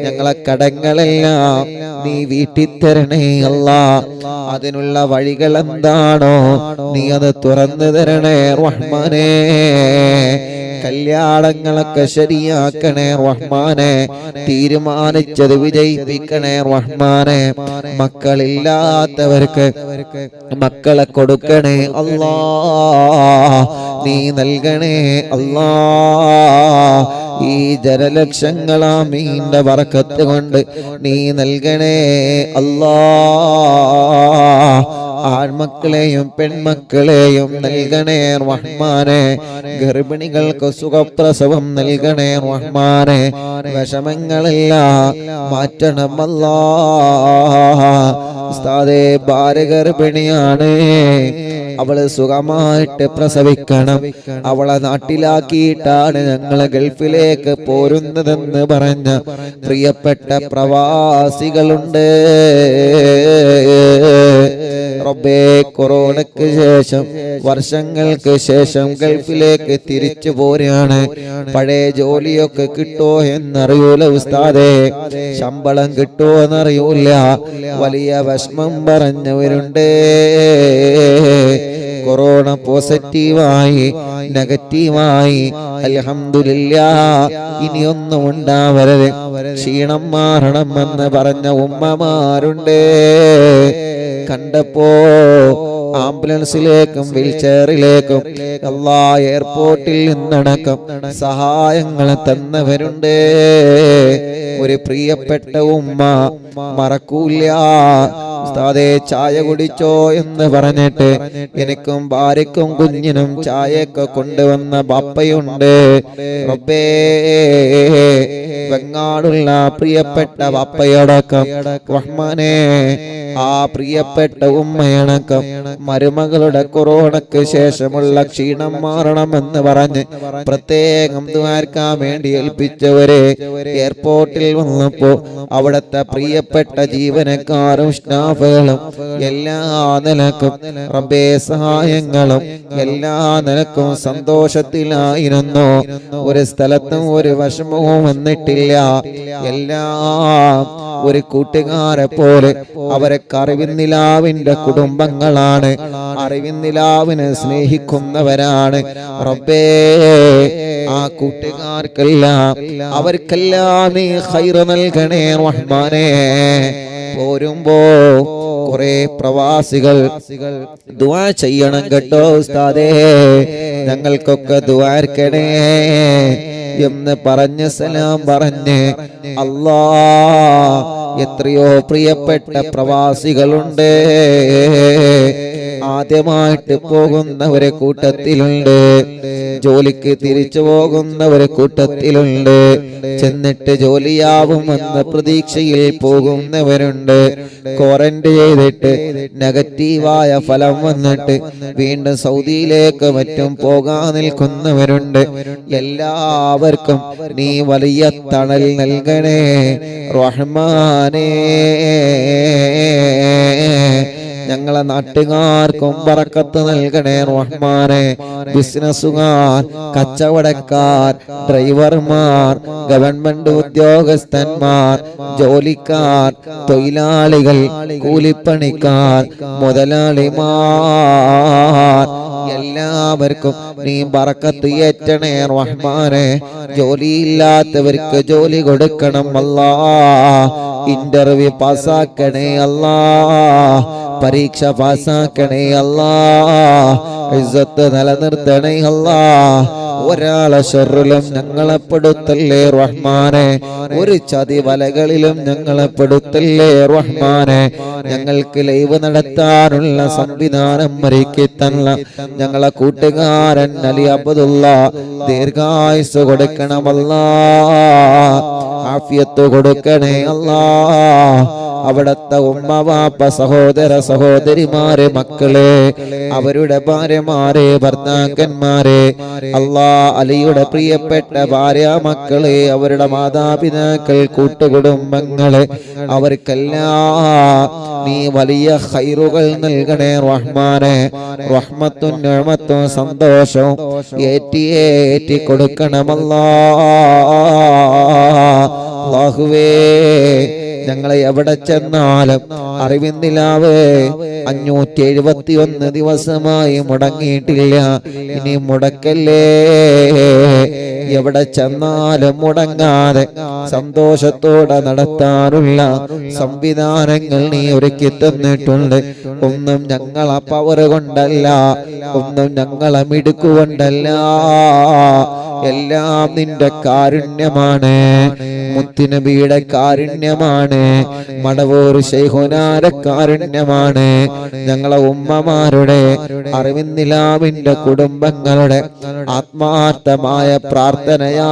ഞങ്ങളെ കടങ്ങളെല്ലാം നീ വീട്ടിത്തരണേ അല്ലാഹ്. അതിനുള്ള വഴികൾ എന്താണോ നീ അത് തുറന്നു തരണേ റഹ്മാനേ. കല്യാണങ്ങളൊക്കെ ശരിയാക്കണേ റഹ്മാനെ. തീരുമാനിച്ചത് വിജയിപ്പിക്കണേ റഹ്മാനെ. മക്കളില്ലാത്തവർക്ക് മക്കളെ കൊടുക്കണേ അല്ലാഹ്. നീ നൽകണേ അല്ലാഹ്. ഈ ജനലക്ഷങ്ങളാമീന്റെ ബറക്കത്ത് കൊണ്ട് നീ നൽകണേ അല്ലാഹ്. ആൺമക്കളെയും പെൺമക്കളെയും നൽകണേ റഹ്മാനെ. ഗർഭിണികൾക്ക് സുഖപ്രസവം നൽകണേ റഹ്മാനെ. വിഷമങ്ങളെല്ലാം മാറ്റണം അല്ലാഹ്. ഉസ്താദേ ഭാര്യ ഗർഭിണിയാണ്, അവള് സുഖമായിട്ട് പ്രസവിക്കണം, അവളെ നാട്ടിലാക്കിയിട്ടാണ് ഞങ്ങളെ ഗൾഫിലേക്ക് പോരുന്നതെന്ന് പറഞ്ഞ പ്രിയപ്പെട്ട പ്രവാസികളുണ്ട്. റബ്ബേ കൊറോണയ്ക്ക് ശേഷം വർഷങ്ങൾക്ക് ശേഷം ഗൾഫിലേക്ക് തിരിച്ചു പോരാണ്. പഴയ ജോലിയൊക്കെ കിട്ടോ എന്നറിയൂല ഉസ്താദേ, ശമ്പളം കിട്ടോ എന്നറിയൂല. വലിയ വിഷമം പറഞ്ഞവരുണ്ട്. കൊറോണ പോസിറ്റീവായി നെഗറ്റീവായി അൽഹംദുലില്ലാഹ് ഇനിയൊന്നും ഉണ്ടാവരുത്, ക്ഷീണം മാറണമെന്ന് പറഞ്ഞ ഉമ്മമാരുണ്ട്. കണ്ടപ്പോ ആംബുലൻസിലേക്കും വീൽചെയറിലേക്കും എല്ലാ എയർപോർട്ടിൽ നിന്നടക്കം സഹായങ്ങൾ തന്നവരുണ്ട്. ഒരു പ്രിയപ്പെട്ട ഉമ്മ മറക്കൂല. ഉസ്താദേ ചായ കുടിച്ചോ എന്ന് പറഞ്ഞിട്ട് എനിക്കും ഭാര്യക്കും കുഞ്ഞിനും ചായയൊക്കെ കൊണ്ടുവന്ന ബാപ്പയുണ്ട്. റബ്ബേ വെങ്ങാടുള്ള പ്രിയപ്പെട്ട ബാപ്പയടക്കം റഹ്മാനേ, ആ പ്രിയപ്പെട്ട ഉമ്മയടക്കം മരുമകളുടെ കൊറോണയ്ക്ക് ശേഷമുള്ള ക്ഷീണം മാറണമെന്ന് പറഞ്ഞ് പ്രത്യേകം ദുആർക്കാൻ വേണ്ടി ഏൽപ്പിച്ചവരെ എയർപോർട്ടിൽ വന്നപ്പോ അവിടുത്തെ പ്രിയപ്പെട്ട ജീവനക്കാരും സ്റ്റാഫുകളും എല്ലാ നിലക്കും റബ്ബേ സഹായങ്ങളും എല്ലാ നിലക്കും സന്തോഷത്തിലായിരുന്നു. ഒരു സ്ഥലത്തും ഒരു വിഷമവും വന്നിട്ടില്ല. എല്ലാം ഒരു കൂട്ടുകാരെ പോലെ അവരെ അറിവിന്നിലാവിന്റെ കുടുംബങ്ങളാണ്, അറിവിന്നിലാവിനെ സ്നേഹിക്കുന്നവരാണ്. റബ്ബേ ആ കൂട്ടുകാർക്കെല്ലാം അവർക്കെല്ലാം നീ ഖൈറ് നൽകണേ റഹ്മാനേ. പോരുമ്പോ കുറെ പ്രവാസികൾ ദുആ ചെയ്യണം കേട്ടോ ഉസ്താദേ, ഞങ്ങൾക്കൊക്കെ ദുആർക്കണേ എന്ന് പറഞ്ഞ് സലാം പറഞ്ഞ് അല്ലാഹ് എത്രയോ പ്രിയപ്പെട്ട പ്രവാസികളുണ്ട്. ആദ്യമായിട്ട് പോകുന്നവരെ കൂട്ടത്തിലുണ്ട്, ജോലിക്ക് തിരിച്ചു പോകുന്നവരെ കൂട്ടത്തിലുണ്ട്, ചെന്നിട്ട് ജോലിയാവുമെന്ന പ്രതീക്ഷയിൽ പോകുന്നവരുണ്ട്, ക്വാറന്റൈൻ ചെയ്തിട്ട് നെഗറ്റീവായ ഫലം വന്നിട്ട് വീണ്ടും സൗദിയിലേക്ക് മറ്റും പോകാൻ നിൽക്കുന്നവരുണ്ട്. എല്ലാവർക്കും നീ വലിയ തണൽ നൽകണേ റഹ്മാനേ. ഞങ്ങളെ നാട്ടുകാർക്കും ബറക്കത്ത് നൽകണേ റഹ്മാനെ. ബിസിനസ്സുകാർ, കച്ചവടക്കാർ, ഡ്രൈവർമാർ, ഗവൺമെന്റ് ഉദ്യോഗസ്ഥന്മാർ, ജോലിക്കാർ, തൊഴിലാളികൾ, കൂലിപ്പണിക്കാർ, മുതലാളിമാർ, എല്ലാവർക്കും നീ ബറക്കത്ത് ഏറ്റണേ റഹ്മാനെ. ജോലിയില്ലാത്തവർക്ക് ജോലി കൊടുക്കണം അല്ലാ. ഇന്റർവ്യൂ പാസ്സാക്കണേ അല്ലാ. പരീക്ഷ പാസ്സാക്കണേ അല്ലാ. ഇസ്സത്ത് നിലനിർത്തണേ അല്ലാ. ഒരാളെ ഷർറിലും ഞങ്ങളെ പെടുത്തല്ലേ റഹ്മാനെ. ഒരു ചതി വലകളിലും ഞങ്ങളെ പെടുത്തല്ലേ റഹ്മാനെ. ഞങ്ങൾക്ക് ലൈവ് നടത്താനുള്ള സംവിധാനം ഒരുക്കി തന്ന ഞങ്ങളെ കൂട്ടുകാരൻ അലി അബ്ദുള്ള ദീർഘായുസ് കൊടുക്കണമല്ലാ. ആഫിയത്ത് കൊടുക്കണേ അല്ലാ. അവിടത്തെ ഉമ്മ വാപ്പ സഹോദര സഹോദരിമാരെ മക്കളെ അവരുടെ ഭാര്യമാരെ ഭർത്താക്കന്മാരെ അല്ലാ അലിയുടെ പ്രിയപ്പെട്ട ഭാര്യ മക്കളെ അവരുടെ മാതാപിതാക്കൾ കൂട്ടുകുടുംബങ്ങളെ അവർക്കെല്ലാം നീ വലിയ ഖൈറുകൾ നൽകണേ റഹ്മാനെ. റഹ്മത്തും നിഅമത്തും സന്തോഷവും ഏറ്റി കൊടുക്കണമല്ലാ. അല്ലാഹുവേ ഞങ്ങളെ എവിടെ ചെന്നാലും അറിവിന്നിലാവേ 571 ദിവസമായി മുടങ്ങിയിട്ടില്ല. ഇനി മുടക്കല്ലേ. എവിടെ ചെന്നാലും മുടങ്ങാതെ സന്തോഷത്തോടെ നടത്താനുള്ള സംവിധാനങ്ങൾ നീ ഒരുക്കി തന്നിട്ടുണ്ട്. ഒന്നും ഞങ്ങളെ പവർ കൊണ്ടല്ല, ഒന്നും ഞങ്ങളെ മിടുക്കുകൊണ്ടല്ല, എല്ലാം നിന്റെ കാരുണ്യമാണ്. മുത്തുനബിയുടെ കാരുണ്യമാണ്. മടവൂർ ശൈഖുനാന്റെ കാരുണ്യമാണ്. ഞങ്ങളെ ഉമ്മമാരുടെ അറിവിന്നിലാവിന്റെ കുടുംബങ്ങളുടെ ആത്മാർത്ഥമായ പ്രാർത്ഥനയാ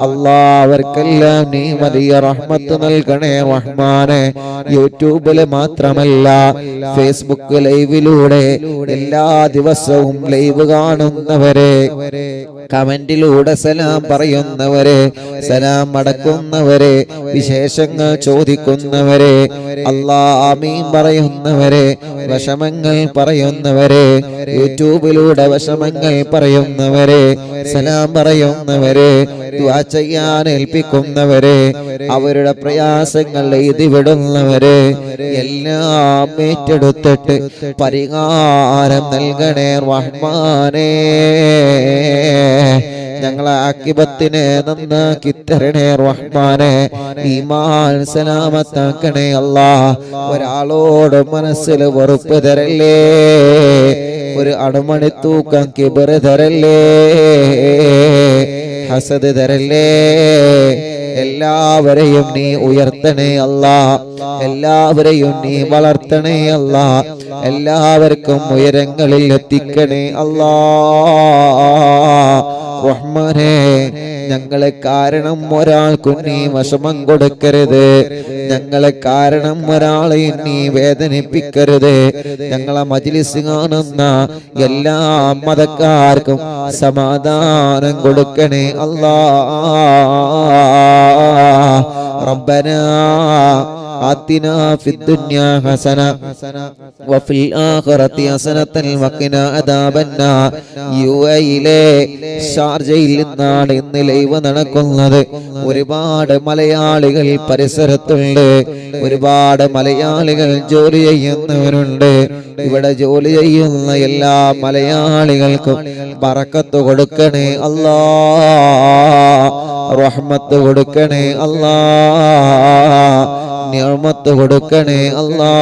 അല്ലാ. അവർക്കെല്ലാം നീ വലിയ റഹ്മത്ത് നൽകണേ റഹ്മാനെ. യൂട്യൂബില് മാത്രമല്ല ഫേസ്ബുക്ക് ലൈവിലൂടെ എല്ലാ ദിവസവും ലൈവ് കാണുന്നവരെ, കമന്റിലൂടെ സലാം പറയുന്നവരെ, സലാം മടക്കുന്നവരെ, വിശേഷങ്ങൾ ചോദിക്കുന്നവരെ, അല്ലാ ആമീൻ പറയുന്നവരെ, വിഷമങ്ങൾ പറയുന്നവരെ, യൂട്യൂബിലൂടെ വിഷമങ്ങൾ പറയുന്നവരെ, സലാം പറയുന്നവരെ, ദുആ ചെയ്യാൻ ഏൽപ്പിക്കുന്നവരെ, അവരുടെ പ്രയാസങ്ങൾ എഴുതി വിടുന്നവരെ എല്ലാം ഏറ്റെടുത്തിട്ട് പരിഹാരം നൽകണേ റഹ്മാനേ. ഞങ്ങളെ ആക്കിബത്തിനെ നന്നാക്കി തരണേ റഹ്മാനെ. ഈമാൻ സലാമത്താക്കണേ അല്ലാ. ഒരാളോട് മനസ്സിൽ വെറുപ്പ് തരല്ലേ, ഒരു അണുമണി തൂക്കം കിബർ തരല്ലേ, ഹസദ് തരല്ലേ. എല്ലാവരെയും നീ ഉയർത്തണേ അല്ലാ. എല്ലാവരെയും നീ വളർത്തണേ അല്ലാ. എല്ലാവർക്കും ഉയരങ്ങളിൽ എത്തിക്കണേ അല്ലാ. റഹ്മാനേ ഞങ്ങളെ കാരണം ഒരാൾക്കും നീ വിഷമം കൊടുക്കരുത്. ഞങ്ങളെ കാരണം ഒരാളെ നീ വേദനിപ്പിക്കരുത്. ഞങ്ങളെ മജ്ലിസ് കാണുന്ന എല്ലാ മതക്കാർക്കും സമാധാനം കൊടുക്കണേ അല്ലാ. റബ്ബനാ ആതിനാ ഫിദ്ദുനിയാ ഹസന വഫിൽ ആഖിറതി ഹസനതൻ വഖിനാ അദാബന്നാർ. യുഎഇയിലെ ഷാർജയിൽ നിന്നാണ് ഇന്ന് ലൈവ് നടക്കുന്നത്. ഒരുപാട് മലയാളികൾ പരിസരത്തുണ്ട്. ഒരുപാട് മലയാളികൾ ജോലി ചെയ്യുന്നവരുണ്ട്. ഇവിടെ ജോലി ചെയ്യുന്ന എല്ലാ മലയാളികൾക്കും ബറക്കത്ത് കൊടുക്കണേ അല്ലാ. റഹ്മത്ത് കൊടുക്കണേ അല്ലാ. നിഅമത്ത് കൊടുക്കണേ അല്ലാ.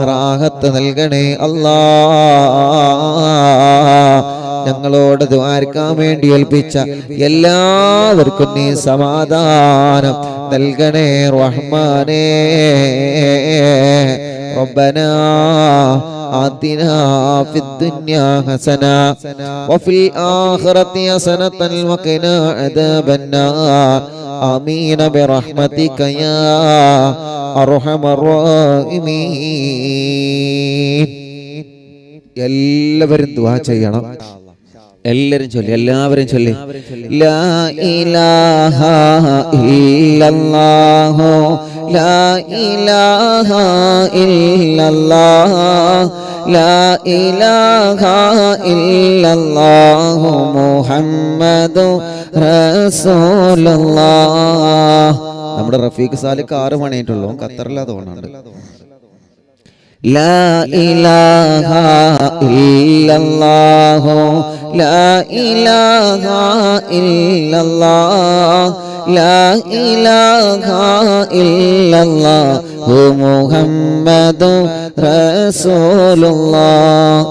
റാഹത്ത് നൽകണേ അല്ലാ. ഞങ്ങളോട് ദുആർക്കാൻ വേണ്ടി ഏൽപ്പിച്ച എല്ലാവർക്കും നീ സമാധാനം നൽകണേ റഹ്മാനേ. റബ്ബനാ ആതിനാ ഫിദ്ദുനിയാ ഹസന വഫിൽ ആഖിറതി ഹസനതൻ വഖിനാ അദാബന്നാർ. ആമീൻ ബിറഹ്മതിക യാ അർഹമർ റഹീമീൻ. എല്ലാവരും ദുആ ചെയ്യണം. എല്ലാവരും ചൊല്ലി, എല്ലാവരും ചൊല്ലി. ലാ ഇലാഹ ഇല്ലല്ലാഹു ലാ ഇലാഹ ഇല്ലല്ലാഹ് ലാ ഇലാഹ ഇല്ലല്ലാഹു മുഹമ്മദു റസൂലുള്ളാഹ്. നമ്മുടെ റഫീഖ് സാലിക്ക് 6 മണിയായിട്ടുള്ളൂ, ഖത്തറിലാ തോന്നുന്നുണ്ട്. ലാ ഇലാഹ ഇല്ലല്ലാഹു ലാ ഇലാഹ ഇല്ലല്ലാഹ് ലാ ഇലാഹ ഇല്ലല്ലാഹു മുഹമ്മദു റസൂലുള്ളാഹ്.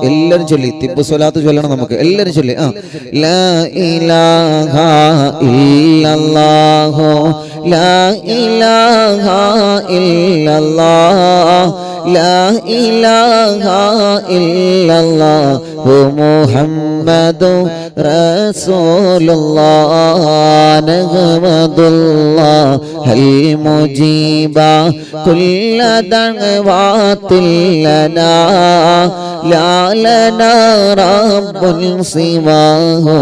എല്ലാവരും ചൊല്ലി, തിബ്ബു സ്വലാത്ത് ചൊല്ലണം നമുക്ക്, എല്ലാവരും ചൊല്ലി. ലാ ഇലാഹ ഇല്ലല്ലാഹു ലാ ഇലാഹ ഇല്ലല്ലാഹ് ലാ ഇലാഹ ഇല്ലല്ലാഹു മുഹമ്മദു റസൂലുള്ളാഹ്. നഹ്മദുല്ലാഹൽ മുജീബ കുല്ല ദഅവാതിൽ ലനാ ലാ ലനാ റബ്ബുൻ സിവാഹു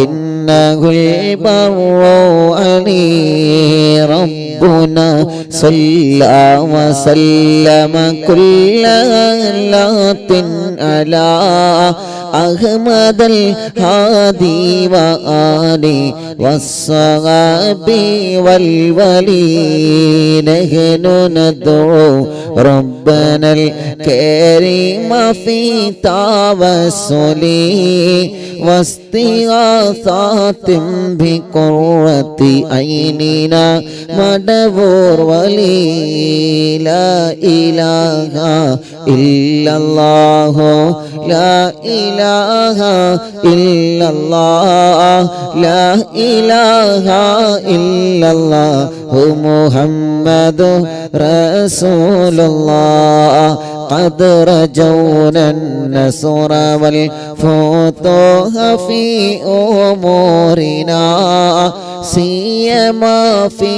ഇന്നഹുൽ ബർറു അലീ റബ്ബുനാ സല്ലല്ലാ വസല്ലമ കുല്ല ലാത്തിൻ അലാ അഹ്മദൽ ഹാദി വആലി വസ്സഹാബി വൽ വലി. നഹ്നു നദ്ഉ റബ്ബനൽ കരീമ ഫീ തവസ്സുലി വസ്തിഗാസാത്തിൻ ബിഖുറത്തി ഐനിന മദബൂർ വലി. ലാ ഇലാഹ ഇല്ലല്ലാഹു ലാ ഇലാഹ ഇല്ലല്ലാഹ് ലാ ഇലാഹ ഇല്ലല്ലാഹു മുഹമ്മദു റസൂലുള്ളാഹ്. قد رجونا النصر والفتوح في أمورنا سيما في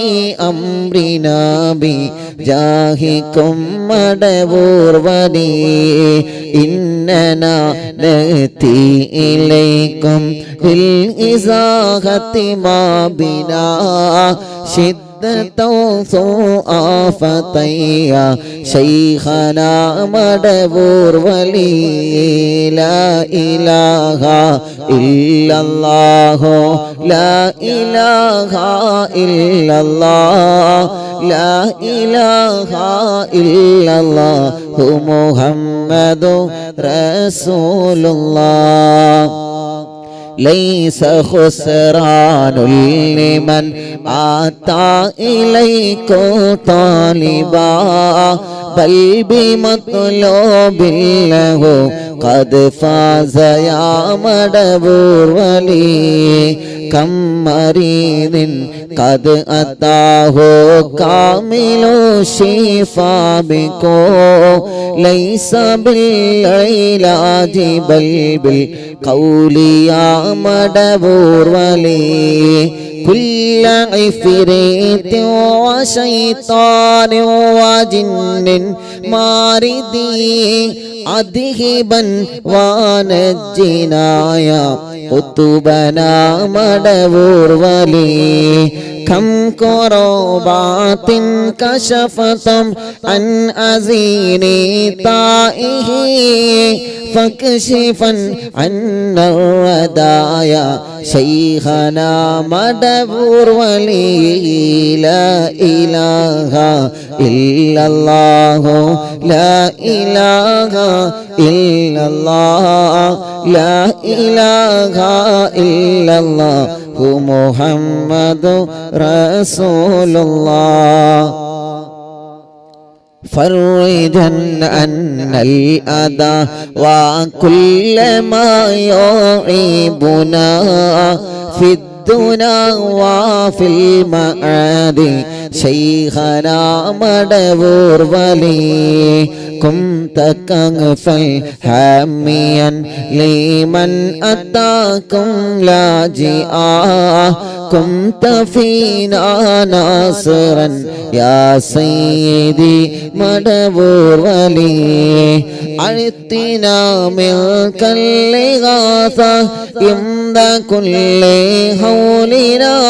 أمرنا بجاهكم مدبور ولي. إننا نأتي إليكم بالإزاحة ما بنا آفتيا شيخنا مدبور ولي. لا إله إلا الله لا إله إلا الله لا إله إلا الله محمد رسول الله. ليس خسران لمن آتى إليكم طالبا بل بمطلوب له قد فاز يا مدبور ولي. كم مريض قد أتاه كامل الشفاء بكم ليس بالعلاج بل بالقول يا مدبور ولي. كل عفريت وشيطان وجن ماردي أذهبا ونجنا يا قطبنا مدبور ولي. كم كربات كشفتم عن أزين طائه فاكشفا عنا الردايا شيخنا مدبور ولي. لا إله إلا الله لا إله إلا الله لا إله إلا الله محمد رسول الله. فرجا أن الأذى وكل ما يعيبنا في الدنا وفي المعاد شيخنا مدبور ولي كنت كنفا حاميا لمن أتاكم لاجئا كنت فينا ناصرا يا سيدي مدبور ولي أعطنا منك الإغاثة عند كل حولنا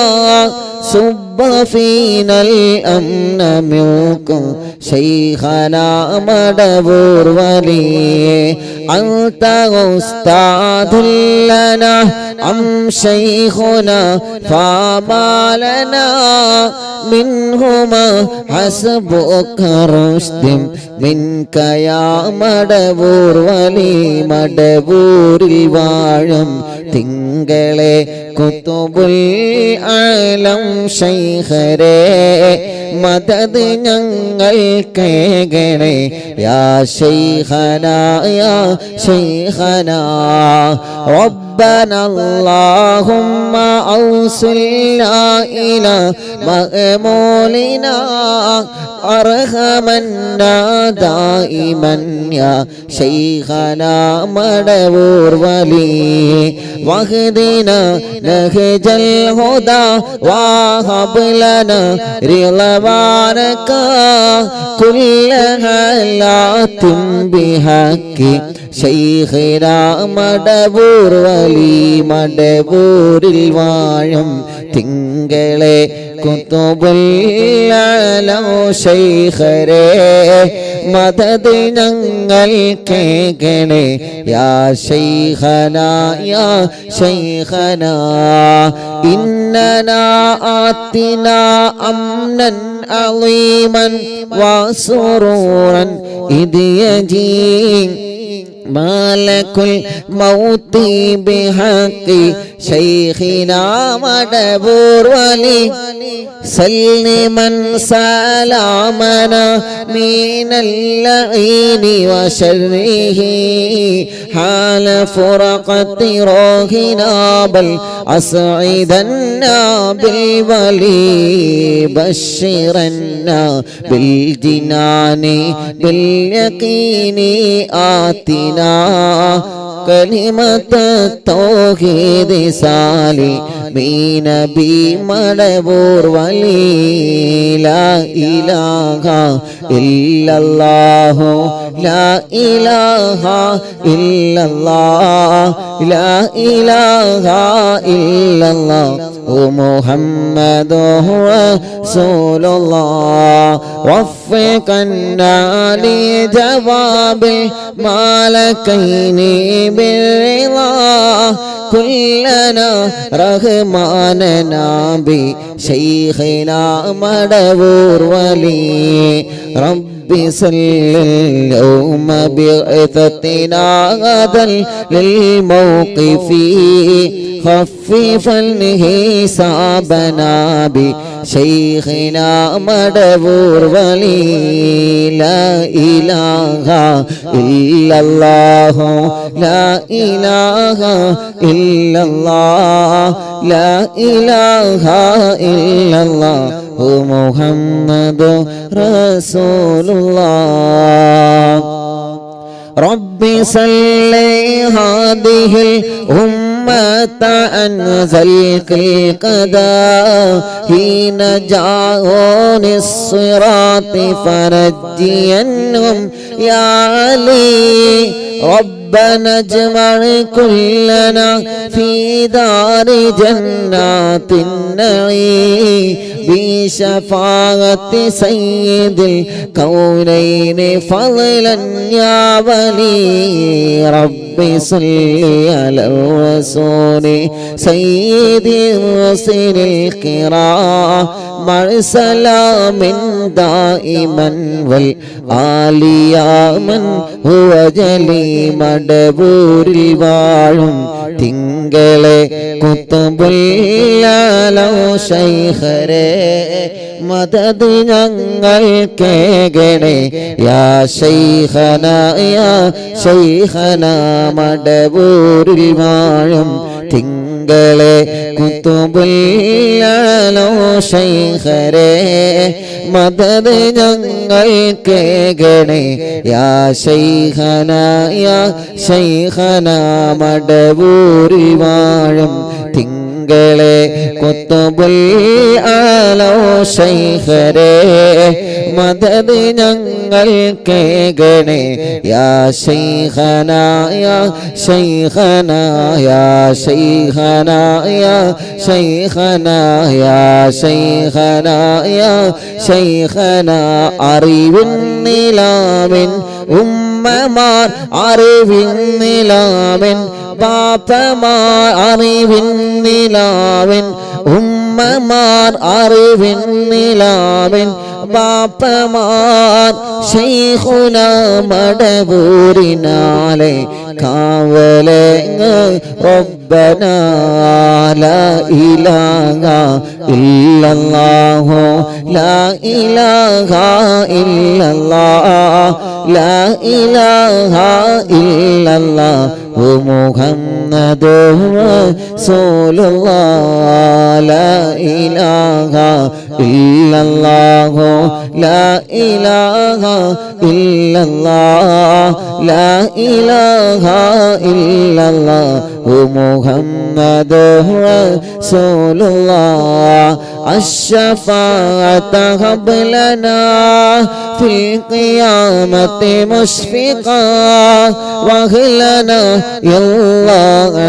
صب فينا الأمن منكم شيخنا مدبور ولي أنت أستاذ لنا أم شيخنا فما لنا منهما حسبك رشد منك يا مدبور ولي مدبور الواഴം തിങ്കളെ കുതുബുൽ ആലം ശൈഖരേ മദദ് ഞങ്ങൾ കേകണേ യാ ശൈഖനാ യാ ശൈഖനാ ربنا اللهم أوصلنا إلى مأمولنا أرحمنا دائما يا شيخنا مدبور ولي واهدنا نهج الهدى وهب لنا رضوانك كل حالات بحق شيخنا مدبور ولي مدبور الواഴം തിങ്കളെ കുതുബുൽ ആലം ശൈഖരേ മദദ് ഞങ്ങൾ കേകണേ യാ ശൈഖനാ യാ ശൈഖനാ ഇന്നനാ ആതിനാ അംനൻ അളീമൻ വസുറൂറൻ ഇദ് യജീ مالك الموت بحق شيخنا مدبور ولي سلما سلامنا من اللعين وشره حال فرقة روحنا بل أسعدنا بالولي بشرنا بالجنان باليقين آتنا كلمة التوحيد سالمين بمدبور ولي لا إله إلا الله لا إله إلا الله لا إله إلا الله محمد رسول الله وفقنا لجواب الملكين بالرضا كلنا رحماننا بشيخنا مدبور ولي ربي صل اليوم بعثتنا غدا للموقف خففا حسابنا بشيخنا مدبور ولي لا إله إلا الله لا إله إلا الله لا إله إلا الله محمد رسول الله ربي صل هذه الأمة أنزل القضاء حين جاءون الصراط فنجينهم يا علي ربنا اجمع كلنا في دار جنات النعيم بشفاعة سيد الكونين فضلا يا ولي ربي صل على الرسول سيد الرسل الكرام مع سلام دائما والآل يا من هو جلي مدبور الواഴം തിങ്കളെ കുതുബുൽ ആലം ശൈഖരേ മദദ് ഞങ്ങൾ കേകണേ യാ ശൈഖനാ യാ ശൈഖനാ മടബൂരിൽ വാഴും തിങ്കളെ തിങ്കളെ കുത്തുബുല്ലാലോ ശൈഖരേ മദദ് ഞങ്ങൾക്കേകണേ യാ ശൈഖനാ യാ ശൈഖനാ മടവൂരിൽ വാഴും തിങ്കളെ കുത്തുബുല്ലാലോ ശൈഖരേ മദദ് ഞങ്ങൾക്കേകണേ യാ ശൈഖനാ യാ ശൈഖനാ യാ ശൈഖനാ യാ ശൈഖനാ യാ ശൈഖനാ യാ ശൈഖനാ അറിവിൻ നിലാവിൻ ഉമ്മമാർ അറിവിൻ നിലാവിൻ ബാപ്പമാർ അറിവിൻ നിലാവിൻ ഉമ്മമാർ അറിവിൻ നിലാവിൻ ബാപ്പമാർ ശൈഖുന മടവൂരിനാലെ കാവലേങ്ങ് റബ്ബനാ ലാ ഇലാഹ ഇല്ലല്ലാഹു ലാ ഇലാഹ ഇല്ലല്ലാഹ് ലാ ഇലാഹ ഇല്ലല്ലാഹു മുഹമ്മദുർ റസൂലുള്ളാഹ് ലാ ഇലാഹ ഇല്ലല്ലാഹു ലാ ഇലാഹ ഇല്ലല്ലാഹ് ലാ ഇലാഹ ഇല്ലല്ലാഹു മുഹമ്മദുർ റസൂലുള്ളാഹ് അശ്ശഫാഅത ഹബ് ലനാ ഫിൽ ഖിയാമത്തി മുശ്ഫിഖാ വഹ്ലനാ യല്ലാഹ്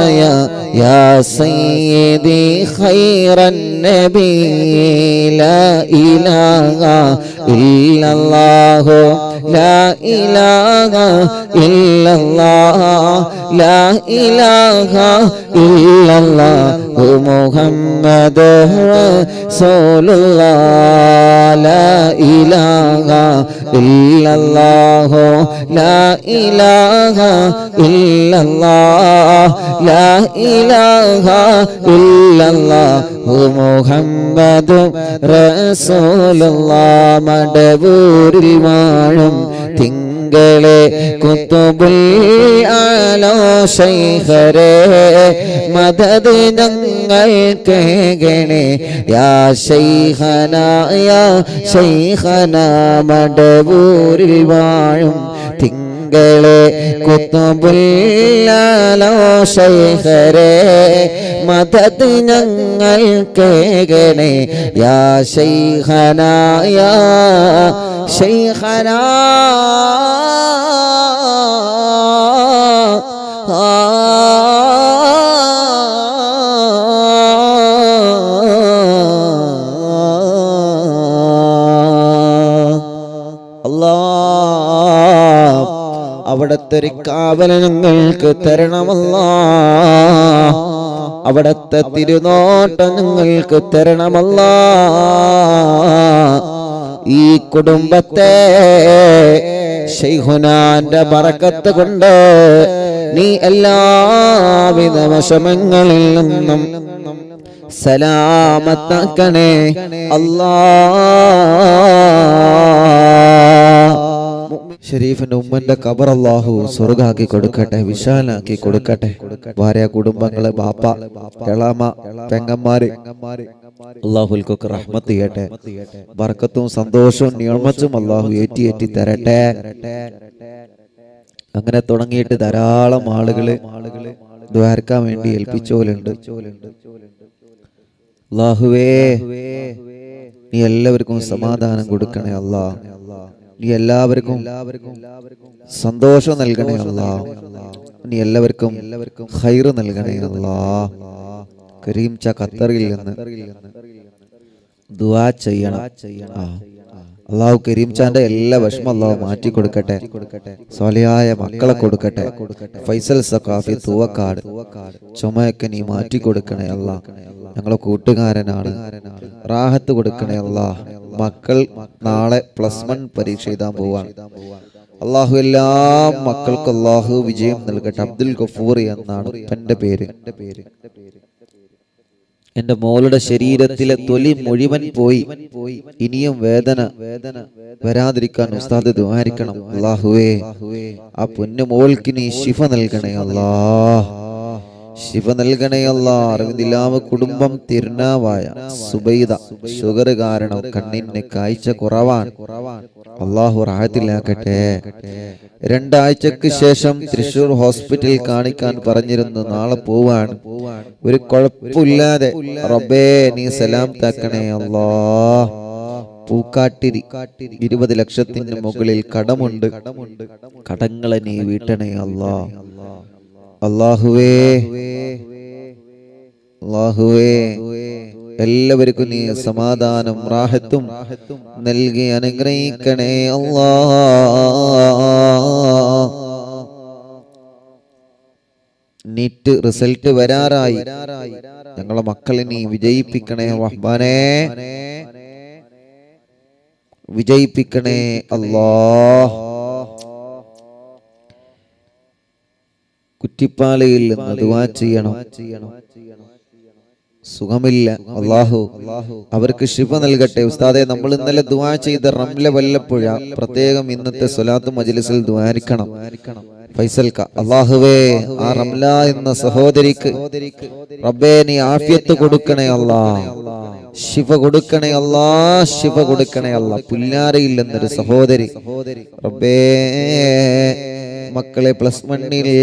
യാ സയ്യിദി ഖൈറൻ നബി ലാ ഇലാഹ ഇല്ലല്ലാഹു ലാ ഇലാഹ ഇല്ലല്ലാഹ് ലാ ഇലാഹ ഇല്ലല്ലാഹു മുഹമ്മദുർ റസൂലുള്ളാഹ് ലാ ഇലാഹ ഇല്ലല്ലാഹു ലാ ഇലാഹ ഇല്ലല്ലാഹ് ലാ ഇലാഹ ഇല്ലല്ലാഹു മുഹമ്മദുർ റസൂലുള്ളാഹ് മടവൂരിൽ വാഴും തിങ്കളെ കുത്തുബുൽ ആലോ ശൈഖരേ മദദ് ഞങ്ങൾക്കേകണേ യാ ശൈഖനാ യാ ശൈഖനാ മടവൂരിൽ വാഴും തിങ്കളെ കുത്തുബുൽ ആലോ ശൈഖരേ മദദ് ഞങ്ങൾക്കേകണേ യാ ശൈഖനാ യാ ശൈഖനാ അവിടത്തെ ഒരു കാവല് ഞങ്ങൾക്ക് തരണമല്ലാ അവിടത്തെ തിരുനോട്ടം ഞങ്ങൾക്ക് തരണമല്ലാ ഈ കുടുംബത്തെ ശൈഖുനാന്റെ ബറക്കത്ത് കൊണ്ട് നീ എല്ലാവിധ വിഷമങ്ങളിൽ നിന്നും സലാമത്താക്കണേ അല്ലാ. ഷരീഫിന്റെ ഉമ്മന്റെ ഖബർ അല്ലാഹു സ്വർഗ്ഗാക്കി കൊടുക്കട്ടെ, വിശാലാക്കി കൊടുക്കട്ടെ. ഭാര്യ, കുടുംബങ്ങള്, ബാപ്പ, എളാമ, പെങ്ങന്മാര് അല്ലാഹുൽക്കൊക്കെ റഹ്മത്ത് ചെയ്യട്ടെ. ബർക്കത്തും സന്തോഷവും നിഅമത്തും അല്ലാഹു ഏറ്റി തരട്ടെ. അങ്ങനെ തുടങ്ങിയിട്ട് ധാരാളം ആളുകള് ദ്വാരക്കാൻ വേണ്ടി ഏൽപ്പിച്ചോലുണ്ട്. അല്ലാഹുവേ, നീ എല്ലാവർക്കും സമാധാനം കൊടുക്കണേ അല്ലാ. നീ എല്ലാവർക്കും സന്തോഷം നൽകണേ അല്ലാ. നീ എല്ലാവർക്കും ഖൈർ നൽകണേ അല്ലാ. കരീം ച ഖത്തറിൽ നിന്ന് ദുആ ചെയ്യണം. അല്ലാഹു കരീം ചാന്റെ എല്ലാ വിഷമം അല്ലാഹു മാറ്റി കൊടുക്കട്ടെ. സ്വാലിഹായ മക്കളെ കൊടുക്കട്ടെ. ഫൈസൽ സഖാഫി തൂവക്കാട് ചുമയൊക്കെ നീ മാറ്റി കൊടുക്കണേ അല്ലാ. ഞങ്ങളെ കൂട്ടുകാരനാണ്, റാഹത്ത് കൊടുക്കണേ അല്ലാ. മക്കൾ നാളെ +1 പരീക്ഷ എഴുതാൻ പോവാണ്. അല്ലാഹു എല്ലാ മക്കൾക്കും അല്ലാഹു വിജയം നൽകട്ടെ. അബ്ദുൽ ഗഫൂർ എന്നാണ് എന്റെ പേര്. എന്റെ മോളുടെ ശരീരത്തിലെ തൊലി മുഴുവൻ പോയി. ഇനിയും വേദന വരാതിരിക്കാൻ ഉസ്താദ് ദുആരിക്കണം. അല്ലാഹുവേ, ആ പൊന്നു മോൾക്ക് നീ ശിഫ നൽകണേ അല്ലാ. ശിവ നൽകണേ അല്ലാ. അറിവിന്ദിലാവ് കുടുംബം തിരുനാവായ സുബൈദ ഷുഗർ കാരണം കണ്ണിന് കാഴ്ച കുറവാണ്. അള്ളാഹു റാഹത്തിലാക്കട്ടെ. 2 ആഴ്ചക്ക് ശേഷം തൃശൂർ ഹോസ്പിറ്റലിൽ കാണിക്കാൻ പറഞ്ഞിരുന്നു. നാളെ പോവാണ്. ഒരു കുഴപ്പമില്ലാതെ റബ്ബേ നീ സലാം താക്കണേ അല്ലാ. പൂക്കാട്ടിരി 20 ലക്ഷത്തിന് മുകളിൽ കടമുണ്ട്. കടങ്ങളെ നീ വീട്ടണേ അല്ലാ. അല്ലാഹുവേ അല്ലാഹുവേ എല്ലാവർക്കും നീ സമാധാനം റാഹത്തും നൽകി അനുഗ്രഹിക്കണേ അല്ലാ. NEET result വരാറായി. ഞങ്ങളെ മക്കളെ നീ വിജയിപ്പിക്കണേ റഹ്മാനേ, വിജയിപ്പിക്കണേ അല്ലാ. കുറ്റിപ്പാലയിൽ നിന്ന് ദുആ ചെയ്യണം. സുഖമില്ല, അല്ലാഹു അവർക്ക് ശിഫ നൽകട്ടെ. ഉസ്താദെ, നമ്മൾ ഇന്നലെ ദുആ ചെയ്ത റംല വല്ലപ്പുഴ പ്രത്യേകം ഇന്നത്തെ സ്വലാത്ത് മജ്ലിസിൽ ദുആരിക്കണം. ഫൈസൽക്ക, അല്ലാഹുവേ ആ റംല എന്ന സഹോദരിക്ക് റബ്ബേ നീ ആഫിയത്ത് കൊടുക്കണേ അല്ലാ, ശിഫ കൊടുക്കണേ അല്ലാ, ശിഫ കൊടുക്കണേ അല്ലാ. പുല്ലാരയിൽ എന്നൊരു സഹോദരി റബ്ബേ മക്കളെ +1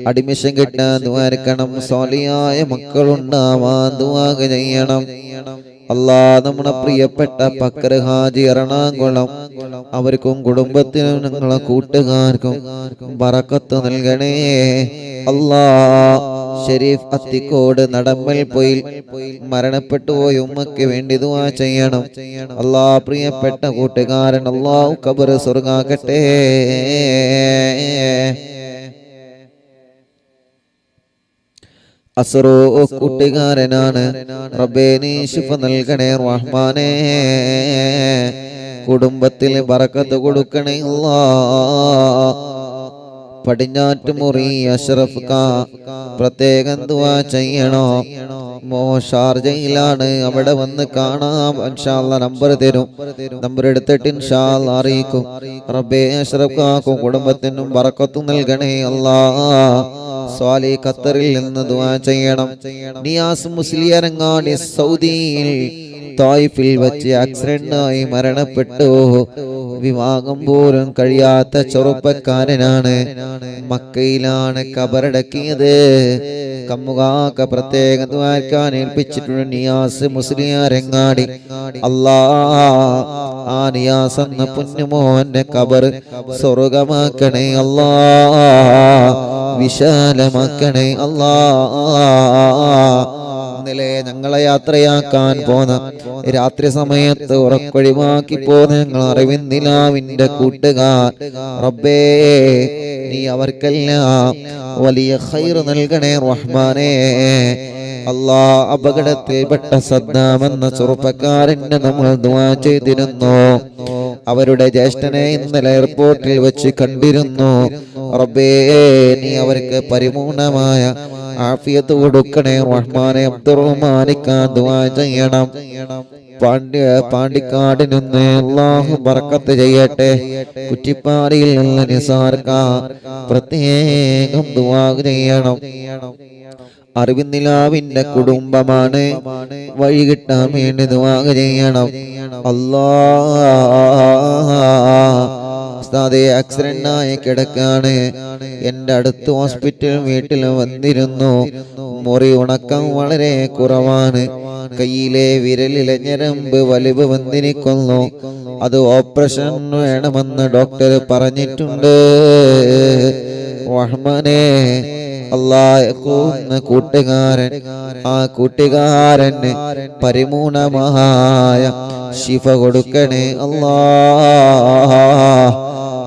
അഡ്മിഷൻ കിട്ടാൻ ദുആരിക്കണം. സ്വാലിഹായ മക്കളുണ്ടാവാൻ ദുആ ചെയ്യണം അല്ലാ. നമ്മുടെ പ്രിയപ്പെട്ട പക്കർ ഹാജി എറണാകുളം, അവർക്കും കുടുംബത്തിനും ഞങ്ങളെ കൂട്ടുകാർക്കും ബറക്കത്ത് നൽകണേ അല്ലാ. ഷരീഫ് അത്തിക്കോട് നടമ്മൽ പോയി മരണപ്പെട്ടു പോയി ഉമ്മക്ക് വേണ്ടി ദുആ ചെയ്യണം അല്ലാ. പ്രിയപ്പെട്ട കൂട്ടുകാരൻ അല്ലാഹു ഖബർ സ്വർഗ്ഗാക്കട്ടെ. അസ്റോ കൂട്ടുകാരനാണ്. റബ്ബേ നീ ശിഫ നൽകണേ റഹ്മാനേ, കുടുംബത്തിൽ ബറക്കത്ത് കൊടുക്കണേ അല്ലാ. പടിഞ്ഞാറ്റുമുറി അഷ്റഫ് ക പ്രത്യേകം ദുആ ചെയ്യണോ. ഷാർജയിലാണ്, അവിടെ വന്ന് കാണാം ഇൻഷാ അല്ലാഹ്. നമ്പർ തരും, നമ്പർ എടുത്തിട്ട് ഇൻഷാ അല്ലാഹ് അറിയിക്കും. റബ്ബേ അഷ്റഫ് കാക്കും കുടുംബത്തിനും ബറക്കത്തും നൽകണേ അല്ലാ. സ്വാലി ഖത്തറിൽ നിന്ന് ദുആ ചെയ്യണം. നിയാസ് മുസ്ലിയാരങ്ങാടി സൗദിയിൽ തായിഫിൽ വെച്ച് ആക്സിഡന്റായി മരണപ്പെട്ടു. വിവാഹം പോലും കഴിയാത്ത ചെറുപ്പക്കാരനാണ്. മക്കയിലാണ് ഖബറടക്കിയത്. കമ്മുകാക്ക പ്രത്യേകം ദ്വാരക്കാൻ ഏൽപ്പിച്ചിട്ടുണ്ട്. നിയാസ് മുസ്ലിയാരങ്ങാടി അല്ലാ, ആ നിയാസ് എന്ന പുണ്യമോന്റെ ഖബർ സ്വർഗമാക്കണേ അല്ലാ, വിശാലമാക്കണേ അല്ലാ. ഇന്നലെ ഞങ്ങളെ യാത്രയാക്കാൻ പോന്ന രാത്രി സമയത്ത് ഉറക്കൊഴിവാക്കി പോന്ന ഞങ്ങൾ അറിവിന്ദിലാവിന്റെ കൂട്ടുകാർ റബ്ബേ നീ അവർക്കെല്ലാം വലിയ ഖൈർ നൽകണേ റഹ്മാനേ അല്ലാ. അപകടത്തിൽപ്പെട്ട സദ്ദാം എന്ന ചെറുപ്പക്കാരന് നമ്മൾ ദുആ ചെയ്തിരുന്നു. അവരുടെ ജ്യേഷ്ഠനെ ഇന്നലെ എയർപോർട്ടിൽ വെച്ച് കണ്ടിരുന്നു. റബ്ബേ നീ അവർക്ക് പരിപൂർണമായ ആഫിയത്ത് കൊടുക്കണേ റഹ്മാനെ. അബ്ദുറഹ്മാനിക്കാൻ ദുആ ചെയ്യണം. പാണ്ടിക്കാട് നിന്ന് അല്ലാഹു ബറക്കത്ത് ചെയ്യട്ടെ. കുറ്റിപ്പാടിയിൽ നിന്ന് നിസാർക്ക പ്രത്യേകം ദുആ ചെയ്യണം. അറിവിന്ദിലാവിന്റെ കുടുംബമാണ്, വഴി കിട്ടാൻ വേണ്ടി ദുആ ചെയ്യണം അല്ലാ. ഉസ്താദേ ആക്സിഡന്റായി കിടക്കാണ്. എന്റെ അടുത്ത് ഹോസ്പിറ്റൽ വീട്ടിൽ വന്നിരുന്നു. മുറി ഉണക്കം വളരെ കുറവാണ്. കയ്യിലെ വിരലിലെ ഞരമ്പ് വലിവ് വന്നിരിക്കുന്നു. അത് ഓപ്പറേഷൻ വേണമെന്ന് ഡോക്ടർ പറഞ്ഞിട്ടുണ്ട്. റഹ്മാനേ അല്ലാഹ് കൂട്ടുകാരൻ, ആ കൂട്ടുകാരന് പരിപൂർണമായ ശിഫ കൊടുക്കണേ അല്ലാ,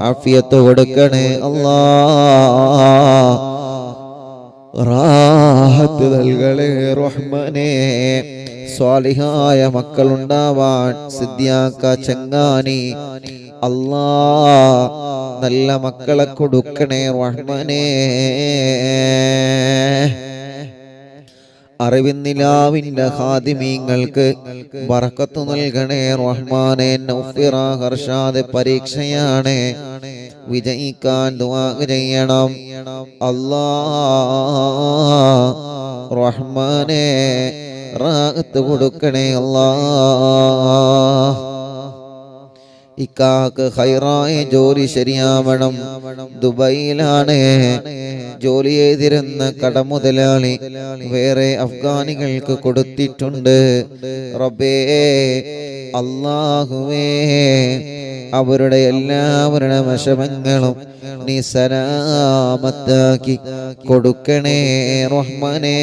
ആഫിയത്ത് കൊടുക്കണേ അല്ലാ, റാഹത്ത് നൽകണേ റഹ്മാനേ. സ്വാലിഹായ മക്കളുണ്ടാവാൻ സിദ്ദിയാക്ക ചങ്ങാനി അല്ലാ നല്ല മക്കളെ കൊടുക്കണേ റഹ്മാനേ. അറിവിന്നിലാവിന്റെ ഖാദിമീങ്ങൾക്ക് ബറക്കത്ത് നൽകണേ റഹ്മാനെ. നൗഫിറ ഹർഷാദ് പരീക്ഷയാണ്, വിജയിക്കാൻ ദുആ ചെയ്യണം അല്ലാഹ്. റഹ്മാനെ റാഹത്ത് കൊടുക്കണേ അല്ലാഹ്. ഇക്കാക്ക് ഹൈറായ ജോലി ശരിയാവണം. ദുബൈയിലാണ് ജോലി ചെയ്തിരുന്ന കടമുതലാളി വേറെ അഫ്ഗാനികൾക്ക് കൊടുത്തിട്ടുണ്ട്. റബ്ബേ അല്ലാഹുവേ, അവരുടെ എല്ലാവരുടെ വിഷമങ്ങളും നീ സലാമത്താക്കി കൊടുക്കണേ റഹ്മാനേ.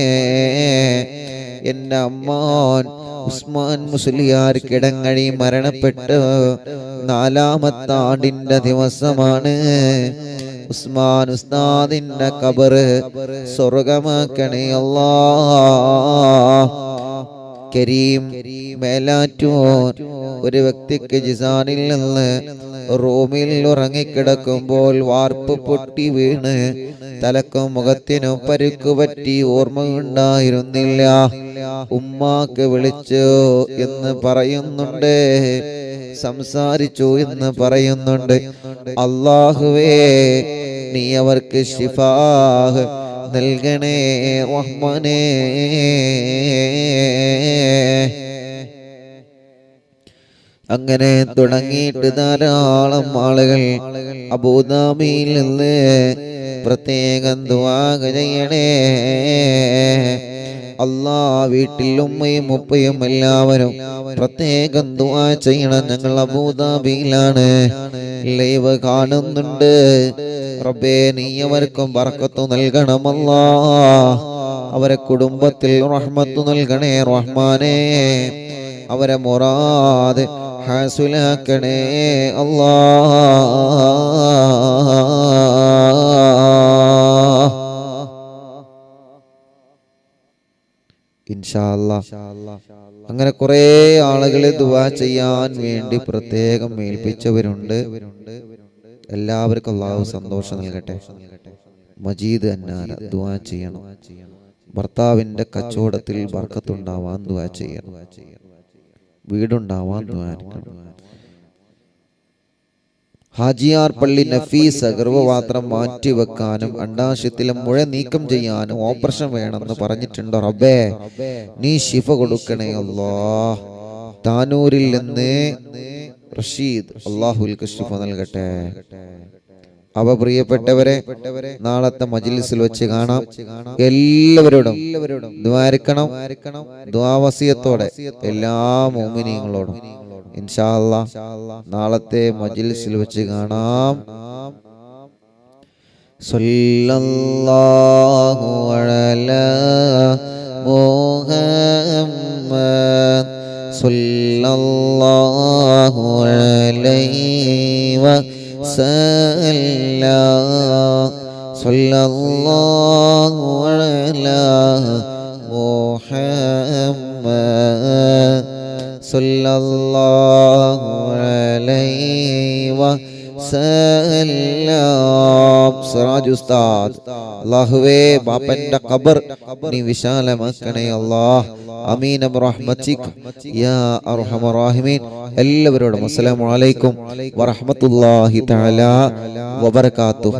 എന്റെ അമ്മാൻ ഉസ്മാൻ മുസ്ലിയാർ കിടങ്ങഴി മരണപ്പെട്ട് 4-ാമത്തെ ആണ്ടിന്റെ ദിവസമാണ്. ഉസ്മാൻ ഉസ്താദിന്റെ ഖബറ് സ്വർഗമാക്കണേ അല്ലാഹ്. കരീം മേലാറ്റൂർ ഒരു വ്യക്തിക്ക് ജിസാനിൽ നിന്ന് റൂമിൽ ഉറങ്ങിക്കിടക്കുമ്പോൾ വാർപ്പ് പൊട്ടി വീണ് തലക്കും മുഖത്തിനും പരുക്കുപറ്റി ഓർമ്മയുണ്ടായിരുന്നില്ല. ഉമ്മാക്ക് വിളിച്ചു എന്ന് പറയുന്നുണ്ട്, സംസാരിച്ചു എന്ന് പറയുന്നുണ്ട്. അല്ലാഹുവേ, നീ അവർക്ക് ശിഫാഹ് നൽകണേ റഹ്മാനേ. അങ്ങനെ തുടങ്ങിയിട്ട് ധാരാളം ആളുകൾ അബൂദാബിയിൽ നിന്ന് പ്രത്യേകം ദുആ ചെയ്യണേ അല്ലാ. വീട്ടിൽ ഉമ്മയും ഉപ്പയും എല്ലാവരും പ്രത്യേകം ദുആ ചെയ്യണം. ഞങ്ങൾ അബൂദാബിയിലാണ്, ലൈവ് കാണുന്നുണ്ട്. റബ്ബേ, നീ അവർക്കും ബർക്കത്ത് നൽകണം അല്ലാ. അവരെ കുടുംബത്തിൽ റഹ്മത്ത് നൽകണേ റഹ്മാനേ. അവരെ മുറാദ് ഹാസുലാക്കണേ അല്ലാ. ഇൻഷാ അല്ലാഹ്. അങ്ങനെ കുറെ ആളുകളെ ദുആ ചെയ്യാൻ വേണ്ടി പ്രത്യേകം ഏൽപ്പിച്ചവരുണ്ട്. എല്ലാവർക്കും അല്ലാഹു സന്തോഷം നൽകട്ടെ. മജീദ് അന്നാല ദുആ ചെയ്യണം. ഭർത്താവിന്റെ കച്ചവടത്തിൽ ബർക്കത്തുണ്ടാവാൻ ദുആ ചെയ്യണം. വീടുണ്ടാവാൻ ദുആ ചെയ്യണം. ഹാജിയാർ പള്ളി നഫീസ് ഗർഭപാത്രം മാറ്റിവെക്കാനും അണ്ടാശയത്തിലെ മുഴ നീക്കം ചെയ്യാനും ഓപ്പറേഷൻ വേണമെന്ന് പറഞ്ഞിട്ടുണ്ട്. റബ്ബേ, നീ ശിഫ കൊടുക്കണേ അല്ലാഹ്. താനൂരിൽ നിന്ന് റഷീദ്, അല്ലാഹുൽക്ക് ശിഫ നൽകട്ടെ. അവ പ്രിയപ്പെട്ടവരെ, നാളത്തെ മജ്ലിസിൽ വെച്ച് കാണാം. എല്ലാവരോടും ദ്വാരിക്കണം, ദ്വാവസിയത്തോടെ എല്ലാ മുഅ്മിനീങ്ങളോടും ഇൻഷാ അല്ലാഹ് നാളത്തെ മജ്ലിസിൽ വെച്ച് കാണാം. സല്ലല്ലാഹു അലാ മുഹമ്മദ് സല്ലല്ലാഹു അലൈഹി വസല്ലം സല്ലല്ലാഹു അലാ മുഹമ്മദ് സല്ലല്ലാഹു അലൈഹി വസല്ലം. സിറാജ് ഉസ്താദ്, അല്ലാഹുവേ ബാപ്പന്റെ ഖബർ നീ വിശാലമാക്കണേ അല്ലാഹ്. ആമീൻ ബിറഹ്മതിക യാ അർഹമർ റഹീമീൻ. എല്ലാവരോടും അസ്സലാമു അലൈക്കും വറഹ്മത്തുള്ളാഹി തആല വബറകാതുഹു.